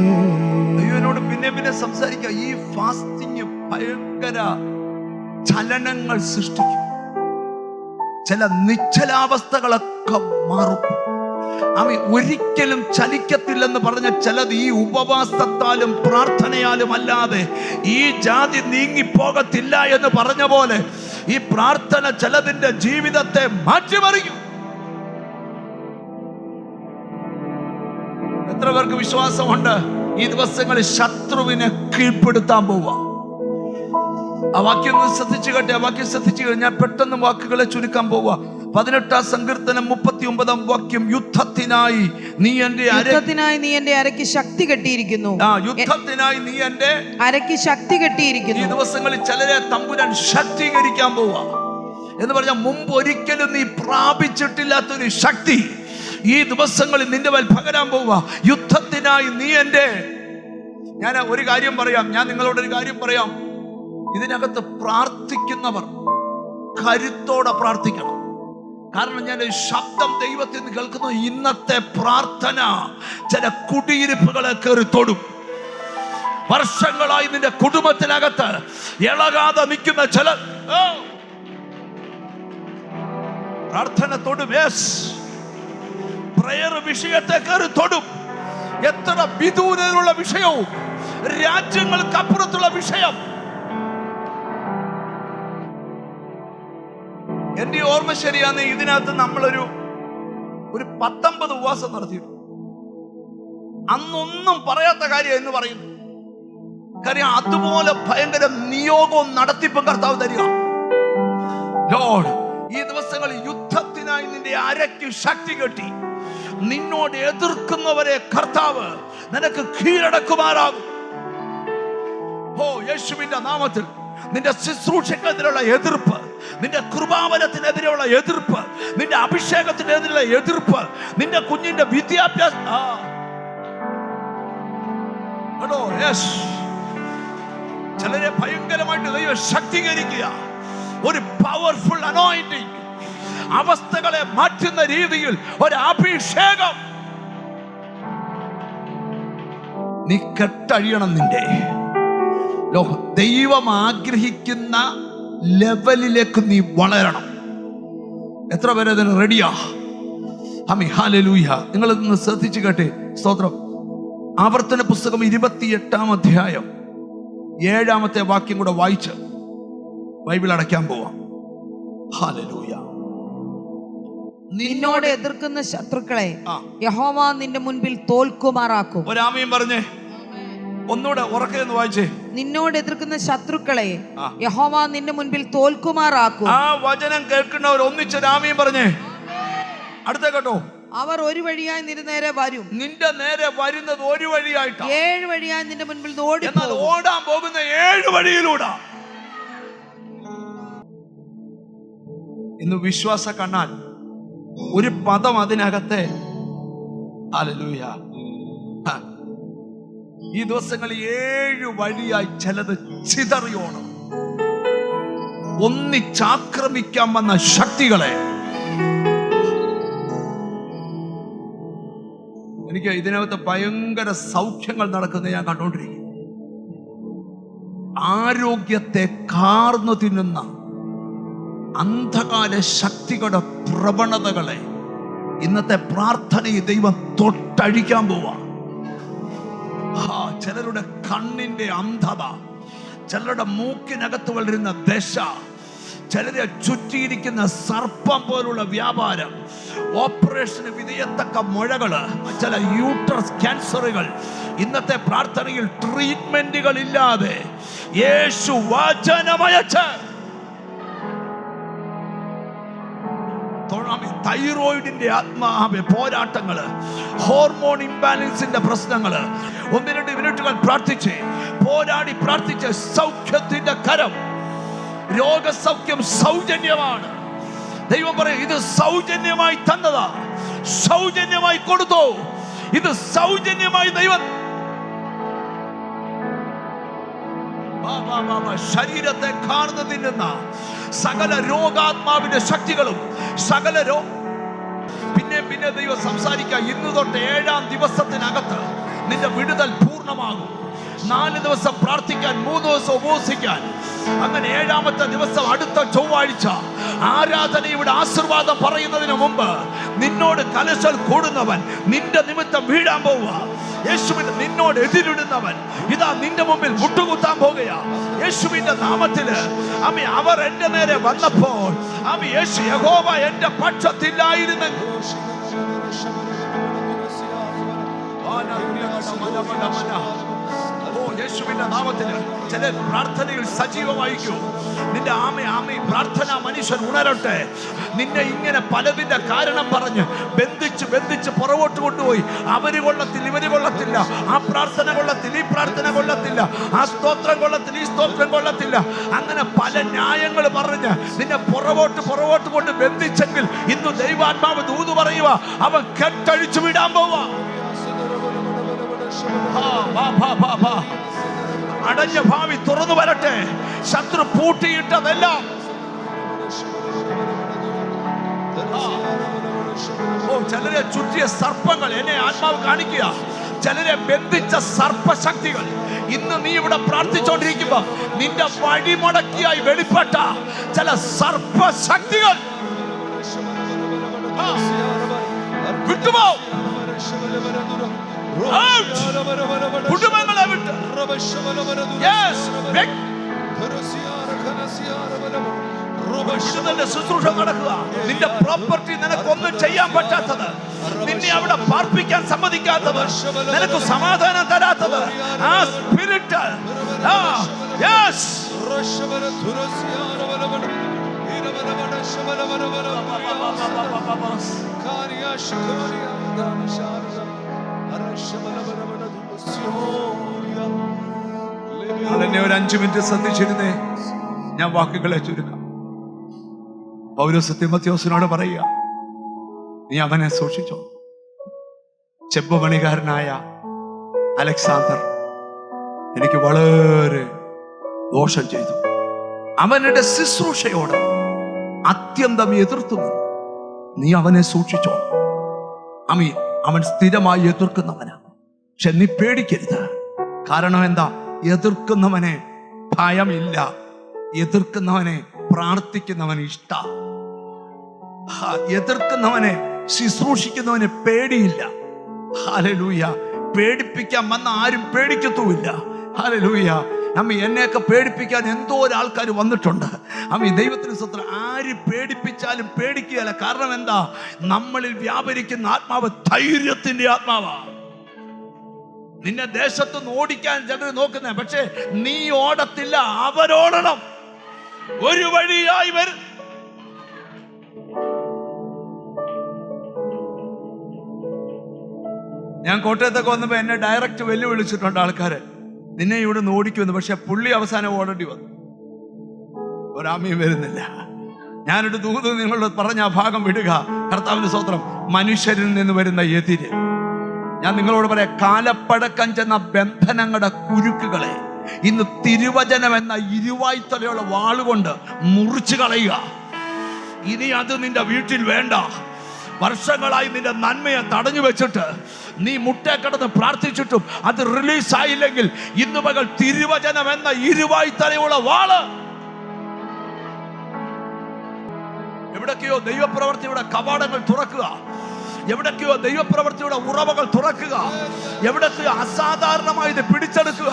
ദൈവനോട് പിന്നെ സംസാരിക്കുക. ഈ ഫാസ്റ്റിംഗ് ഭയങ്കര ചലനങ്ങൾ സൃഷ്ടിക്കും. ചില നിശ്ചലാവസ്ഥകളൊക്കെ മാറും. ഒരിക്കലും ചലിക്കത്തില്ലെന്ന് പറഞ്ഞ ചിലത് ഈ ഉപവാസത്താലും പ്രാർത്ഥനയാലും അല്ലാതെ ഈ ജാതി നീങ്ങിപ്പോകത്തില്ല എന്ന് പറഞ്ഞ പോലെ ഈ പ്രാർത്ഥന ചിലതിന്റെ ജീവിതത്തെ മാറ്റിമറിക്കും. എത്ര പേർക്ക് വിശ്വാസമുണ്ട് ഈ ദിവസങ്ങളിൽ ശത്രുവിനെ കീഴ്പ്പെടുത്താൻ പോവുക? ആ വാക്യം ശ്രദ്ധിച്ചു കേട്ടെ. ആ വാക്യം ശ്രദ്ധിച്ചു കഴിഞ്ഞാൽ പെട്ടെന്ന് വാക്കുകളെ ചുരുക്കാൻ പോവുക. 18-ാം സങ്കീർത്തനം 39-ാം വാക്യം, യുദ്ധത്തിനായി നീ എന്റെ അരയ്ക്ക് ശക്തി കെട്ടിയിരിക്കുന്നു. യുദ്ധത്തിനായി നീ എന്റെ അരയ്ക്ക് ശക്തി കെട്ടിയിരിക്കുന്നു. ഈ ദിവസങ്ങളിൽ ചിലരെ തമ്പുരാൻ ശക്തീകരിക്കാൻ പോവുക എന്ന് പറഞ്ഞാൽ മുമ്പ് ഒരിക്കലും നീ പ്രാപിച്ചിട്ടില്ലാത്തൊരു ശക്തി ഈ ദിവസങ്ങളിൽ നിന്റെ മേൽ പകരാൻ പോവുക. യുദ്ധത്തിനായി നീ എന്റെ. ഞാൻ ഒരു കാര്യം പറയാം, ഞാൻ നിങ്ങളോടൊരു കാര്യം പറയാം. ഇതിനകത്ത് പ്രാർത്ഥിക്കുന്നവർ കരുത്തോടെ പ്രാർത്ഥിക്കണം. കാരണം ഞാൻ ശബ്ദം ദൈവത്തിൽ നിന്ന് കേൾക്കുന്നു. ഇന്നത്തെ പ്രാർത്ഥന ചില കുടിയിരിപ്പുകളെ കയറി തൊടും. വർഷങ്ങളായി നിന്റെ കുടുംബത്തിനകത്ത് ഇളകാതെ നിൽക്കുന്ന ചില പ്രാർത്ഥന തൊടും. പ്രയർ വിഷയത്തെ കയറി തൊടും. എത്ര വിദൂരതയുള്ള വിഷയവും രാജ്യങ്ങൾക്ക് അപ്പുറത്തുള്ള വിഷയം. എന്റെ ഓർമ്മ ശരിയാണ്, ഇതിനകത്ത് നമ്മളൊരു 19 ഉപവാസം നടത്തിയിട്ടു. അന്നൊന്നും പറയാത്ത കാര്യം എന്ന് പറയുന്നു. കാര്യം അതുപോലെ ഭയങ്കര നിയോഗവും നടത്തിപ്പും കർത്താവ് തരിക. ലോർഡ്, ഈ ദിവസങ്ങളിൽ യുദ്ധത്തിനായി നിന്റെ അരയ്ക്ക് ശക്തി കെട്ടി നിന്നോട് എതിർക്കുന്നവരെ കർത്താവ് നിനക്ക് കീഴടക്കുമാറാകും. ഓ യേശുവിന്റെ നാമത്തിൽ നിന്റെ ശുശ്രൂഷക്കെതിരെയുള്ള എതിർപ്പ്, നിന്റെ കൃപാവരത്തിനെതിരെയുള്ള എതിർപ്പ്, നിന്റെ അഭിഷേകത്തിനെതിരെയുള്ള എതിർപ്പ്, നിന്റെ കുഞ്ഞിന്റെ വിദ്യാഭ്യാസം ചിലരെ ഭയങ്കരമായിട്ട് ദൈവം ശക്തീകരിക്കുക. ഒരു പവർഫുൾ അനോയിന്റിംഗ്, അവസ്ഥകളെ മാറ്റുന്ന രീതിയിൽ ഒരു അഭിഷേകം. നീ കെട്ടഴിയണം. നിന്റെ ദൈവം ആഗ്രഹിക്കുന്ന ലെവലിലേക്ക് നീ വളരണം. എത്ര പേര് അതിന് റെഡിയാ? ആമേൻ, ഹല്ലേലൂയ. നിങ്ങൾ ഇതൊന്ന് ശ്രദ്ധിച്ചു കേട്ടെ. സ്തോത്രം. ആവർത്തന പുസ്തകം 28-ാം അധ്യായം 7-ാമത്തെ വാക്യം കൂടെ വായിച്ച് ബൈബിൾ അടയ്ക്കാൻ പോവാം. ഹല്ലേലൂയ. നിന്നോട് എതിർക്കുന്ന ശത്രുക്കളെ യഹോവ നിന്റെ മുൻപിൽ തോൽക്കുമാറാക്കും. ഒരു ആമേൻ പറഞ്ഞേ. ഒന്നുകൂടെ ഉറക്കെ ഒന്ന് വായിച്ചേ. നിന്നോട് എതിർക്കുന്ന ശത്രുക്കളെ യഹോവ നിന്റെ മുൻപിൽ തോൽക്കുമാറാക്കും. ആ വചനം കേൾക്കുന്നവർ ഒന്നിച്ച് ആമേൻ പറഞ്ഞേ. അടുത്ത കേട്ടോ. അവർ ഒരു വഴിയായി നിന്റെ നേരെ വരും. നിന്റെ നേരെ വരുന്നത് ഒരു വഴിയായിട്ടാണ്. 7 വഴിയായി നിന്റെ മുൻപിൽ ഓടി. എന്നാൽ ഓടാൻ പോകുന്ന 7 വഴിയിലൂടെ. ഇന്ന് വിശ്വാസ കണ്ണാൽ ഒരു പദം അതിനകത്തെ. ഹല്ലേലൂയ. ഈ ദിവസങ്ങളിൽ 7 വഴിയായി ചിലത് ചിതറിയോണം. ഒന്നിച്ചാക്രമിക്കാൻ വന്ന ശക്തികളെ എനിക്ക് ഇതിനകത്ത് ഭയങ്കര സൗഖ്യങ്ങൾ നടക്കുന്നത് ഞാൻ കണ്ടുകൊണ്ടിരിക്കും. ആരോഗ്യത്തെ കാർന്നു തിന്നുന്ന അന്ധകാര ശക്തികളുടെ പ്രവണതകളെ ഇന്നത്തെ പ്രാർത്ഥനയിൽ ദൈവം തൊട്ടഴിക്കാൻ പോവാ. ചിലരുടെ കണ്ണിന്റെ അന്ധത, ചിലരുടെ മൂക്കിനകത്ത് വളരുന്ന ദശ, ചിലരെ ചുറ്റിയിരിക്കുന്ന സർപ്പം പോലുള്ള വ്യാപാരം, ഓപ്പറേഷന് വിധേയത്തക്ക മുഴകള്, ചില യൂട്രസ് ക്യാൻസറുകൾ, ഇന്നത്തെ പ്രാർത്ഥനയിൽ ട്രീറ്റ്മെന്റുകൾ ഇല്ലാതെ യേശു വചനമയച്ച് തൈറോയിഡിന്റെ ആത്മാവെ പോരാട്ടങ്ങള്, ഹോർമോൺ ഇംബാലൻസിന്റെ പ്രശ്നങ്ങള് 1-2 മിനിറ്റുകൾ പ്രാർത്ഥിച്ച് പോരാടി പ്രാർത്ഥിച്ച് സൗഖ്യത്തിന്റെ കരം. രോഗസൗഖ്യം സൗജന്യമാണ്. ദൈവം പറയും, ഇത് സൗജന്യമായി തന്നതാ, സൗജന്യമായി കൊടുത്തോ, ഇത് സൗജന്യമായി ദൈവം. ശരീരത്തെ കാണുന്ന തിന്നുന്ന സകല രോഗാത്മാവിന്റെ ശക്തികളും പിന്നെ ദൈവം സംസാരിക്കുക. ഇന്നു തൊട്ട് 7-ാം ദിവസത്തിനകത്ത് നിന്റെ വിടുതൽ പൂർണ്ണമാകും. 4 ദിവസം പ്രാർത്ഥിക്കാൻ, 3 ദിവസം ഉപവസിക്കാൻ. അങ്ങനെ 7-ാമത്തെ ദിവസം അടുത്ത ചൊവ്വാഴ്ച ആരാധനയുടെ ആശീർവാദം പറയുന്നതിന് മുമ്പ് നിന്നോട് കലശൽ കൂടുന്നവൻ നിന്റെ നിമിത്തം വീഴാൻ പോവുക. യേശുവിന്റെ നിന്നോട് എതിരിടുന്നവൻ ഇതാ നിന്റെ മുമ്പിൽ മുട്ടുകുത്താൻ പോകുകയാ. യേശുവിന്റെ നാമത്തില് അമ്മ അവർ എന്റെ നേരെ വന്നപ്പോൾ അമ്മ യേശു യഹോവ എന്റെ പക്ഷത്തില്ലായിരുന്നെങ്കിൽ യേശുവിന്റെ നാമത്തില് ചില പ്രാർത്ഥനയിൽ സജീവമായിരിക്കൂ. നിന്റെ ആമ പ്രാർത്ഥന മനുഷ്യൻ ഉണരട്ടെ. നിന്നെ ഇങ്ങനെ പലതിന്റെ കാരണം പറഞ്ഞ് ബന്ധിച്ച് പുറകോട്ട് കൊണ്ടുപോയി അവര് കൊള്ളത്തില്ല, ഇവര് കൊള്ളത്തില്ല, ആ പ്രാർത്ഥന കൊള്ളത്തില്ല, ഈ പ്രാർത്ഥന കൊള്ളത്തില്ല, ആ സ്തോത്രം കൊള്ളത്തില്ല, ഈ സ്തോത്രം കൊള്ളത്തില്ല, അങ്ങനെ പല ന്യായങ്ങൾ പറഞ്ഞ് നിന്നെ പുറകോട്ട് കൊണ്ട് ബന്ധിച്ചെങ്കിൽ ഇന്ന് ദൈവാത്മാവ് ദൂത് പറയുക, അവൻ കെട്ടഴിച്ചു വിടാൻ പോവാ. അടഞ്ഞ ഭാവി തുറന്നു വരട്ടെ. ശത്രു പൂട്ടിയിട്ടതെല്ലാം ചിലരെ ചുറ്റിയ സർപ്പങ്ങൾ എന്നെ ആത്മാവ് കാണിക്കുക. ചിലരെ ബന്ധിച്ച സർപ്പശക്തികൾ ഇന്ന് നീ ഇവിടെ പ്രാർത്ഥിച്ചോണ്ടിരിക്കുമ്പോ നിന്റെ വഴിമുടക്കിയായി വെളിപ്പെട്ട ചില സർപ്പശക്തികൾ വിട്ടുപോ. കുടുംബങ്ങളെ വിട്ട് ശുശ്രൂഷ നടക്കുക. നിന്റെ പ്രോപ്പർട്ടി നിനക്കൊന്നും ചെയ്യാൻ പറ്റാത്തത്, നിന്നെ അവിടെ പാർപ്പിക്കാൻ സമ്മതിക്കാത്തത്, നിനക്ക് സമാധാനം തരാത്തത്, ആ സ്പിരിറ്റ് Yes. അതെന്നെ ഒരു 5 മിനിറ്റ് ശ്രദ്ധിച്ചിരുന്നേ. ഞാൻ വാക്കുകളെ ചുരുക്കാം. പൗലോസ് തിമോഥെയോസിനോട് പറയുക, നീ അവനെ സൂക്ഷിച്ചോ. ചെമ്പുപണിക്കാരനായ അലക്സാണ്ടർ എനിക്ക് വളരെ ദോഷം ചെയ്തു. അവനുടെ ശുശ്രൂഷയോട് അത്യന്തം എതിർത്തു. നീ അവനെ സൂക്ഷിച്ചോ. അവൻ സ്ഥിരമായി എതിർക്കുന്നവനാ. പക്ഷെ നീ പേടിക്കരുത്. കാരണം എന്താ? എതിർക്കുന്നവനെ ഭയമില്ല. എതിർക്കുന്നവനെ പ്രാർത്ഥിക്കുന്നവന് ഇഷ്ട. എതിർക്കുന്നവനെ ശുശ്രൂഷിക്കുന്നവന് പേടിയില്ല. ഹല്ലേലൂയ. പേടിപ്പിക്കാൻ വന്ന ആരും പേടിക്കത്തുമില്ല. ഹല്ലേലൂയ. എന്നെയൊക്കെ പേടിപ്പിക്കാൻ എന്തോ ഒരാൾക്കാർ വന്നിട്ടുണ്ട്. ദൈവത്തിന് സ്വന്തം ആര് പേടിപ്പിച്ചാലും പേടിക്കുകയല്ല. കാരണം എന്താ? നമ്മളിൽ വ്യാപരിക്കുന്ന ആത്മാവ് ധൈര്യത്തിന്റെ ആത്മാവാ. നിന്നെ ദേശത്ത് നിന്ന് ഓടിക്കാൻ ചിലർ നോക്കുന്ന, പക്ഷെ നീ ഓടത്തില്ല, അവരോടണം. ഒരു വഴിയായി വരും. ഞാൻ കോട്ടയത്തൊക്കെ വന്നപ്പോ എന്നെ ഡയറക്റ്റ് വെല്ലുവിളിച്ചിട്ടുണ്ട് ആൾക്കാര്, നിന്നെ ഇവിടെ നിന്ന് ഓടിക്കുമെന്ന്. പക്ഷെ പുള്ളി അവസാനം ഓടേണ്ടി വന്നു. ഒരാമയും വരുന്നില്ല. ഞാനൊരു ദൂത് നിങ്ങളോട് പറഞ്ഞ ആ ഭാഗം വിടുക. കർത്താവിന്റെ സ്തോത്രം. മനുഷ്യരിൽ നിന്ന് വരുന്ന എതിര്, ഞാൻ നിങ്ങളോട് പറയാം, കാലപ്പഴക്കം ചെന്ന ബന്ധനങ്ങളുടെ കുരുക്കുകളെ ഇന്ന് തിരുവചനം എന്ന ഇരുവായ്ത്തലയുള്ള വാളുകൊണ്ട് മുറിച്ചു കളയുക. ഇനി അത് നിന്റെ വീട്ടിൽ വേണ്ട. വർഷങ്ങളായി നിന്റെ നന്മയെ തടഞ്ഞു വെച്ചിട്ട് നീ മുട്ടേ കിടന്ന് പ്രാർത്ഥിച്ചിട്ടും അത് റിലീസ് ആയില്ലെങ്കിൽ ഇന്ന് പകൽ തിരുവചനം എന്ന ഇരുവായ്ത്തലയുള്ള വാള് എവിടൊക്കെയോ ദൈവപ്രവൃത്തിയുടെ കവാടങ്ങൾ തുറക്കുക. എവിടൊക്കെയോ ദൈവപ്രവൃത്തിയുടെ ഉറവകൾ തുറക്കുക. എവിടൊക്കെയോ അസാധാരണമായത് പിടിച്ചെടുക്കുക.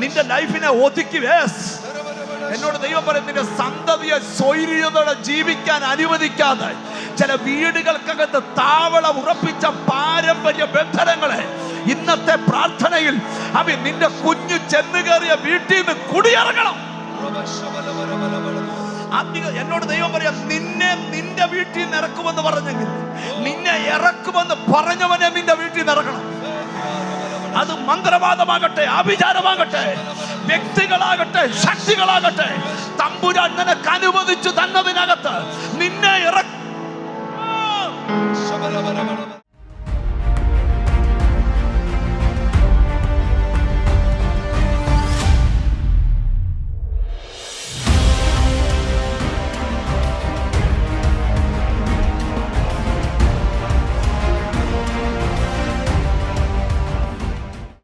നിന്റെ ലൈഫിനെ ഒതുക്കി. എന്നോട് ദൈവം പറയും, നിന്റെ സന്തതിയെ സ്വൈര്യതയോടെ ജീവിക്കാൻ അനുവദിക്കാതെ ചില വീടുകൾക്കകത്ത് താവളം ഉറപ്പിച്ച പാരമ്പര്യ ബന്ധനങ്ങളെ ഇന്നത്തെ പ്രാർത്ഥനയിൽ നിന്റെ കുഞ്ഞു ചെന്നു കയറിയ വീട്ടിൽ നിന്ന് കുടിയിറങ്ങണം. എന്നോട് ദൈവം പറയാം, നിന്നെ നിന്റെ വീട്ടിൽ നിന്ന് ഇറക്കുമെന്ന് പറഞ്ഞെങ്കിൽ നിന്നെ ഇറക്കുമെന്ന് പറഞ്ഞവനെ നിന്റെ വീട്ടിൽ നിന്ന് ഇറക്കണം. അത് മന്ത്രവാദമാകട്ടെ, ആഭിചാരമാകട്ടെ, വ്യക്തികളാകട്ടെ, ശക്തികളാകട്ടെ, തമ്പുരാൻ നിനക്ക് അനുവദിച്ചു തന്നതിനകത്ത് നിന്നെ ഇറക്കും.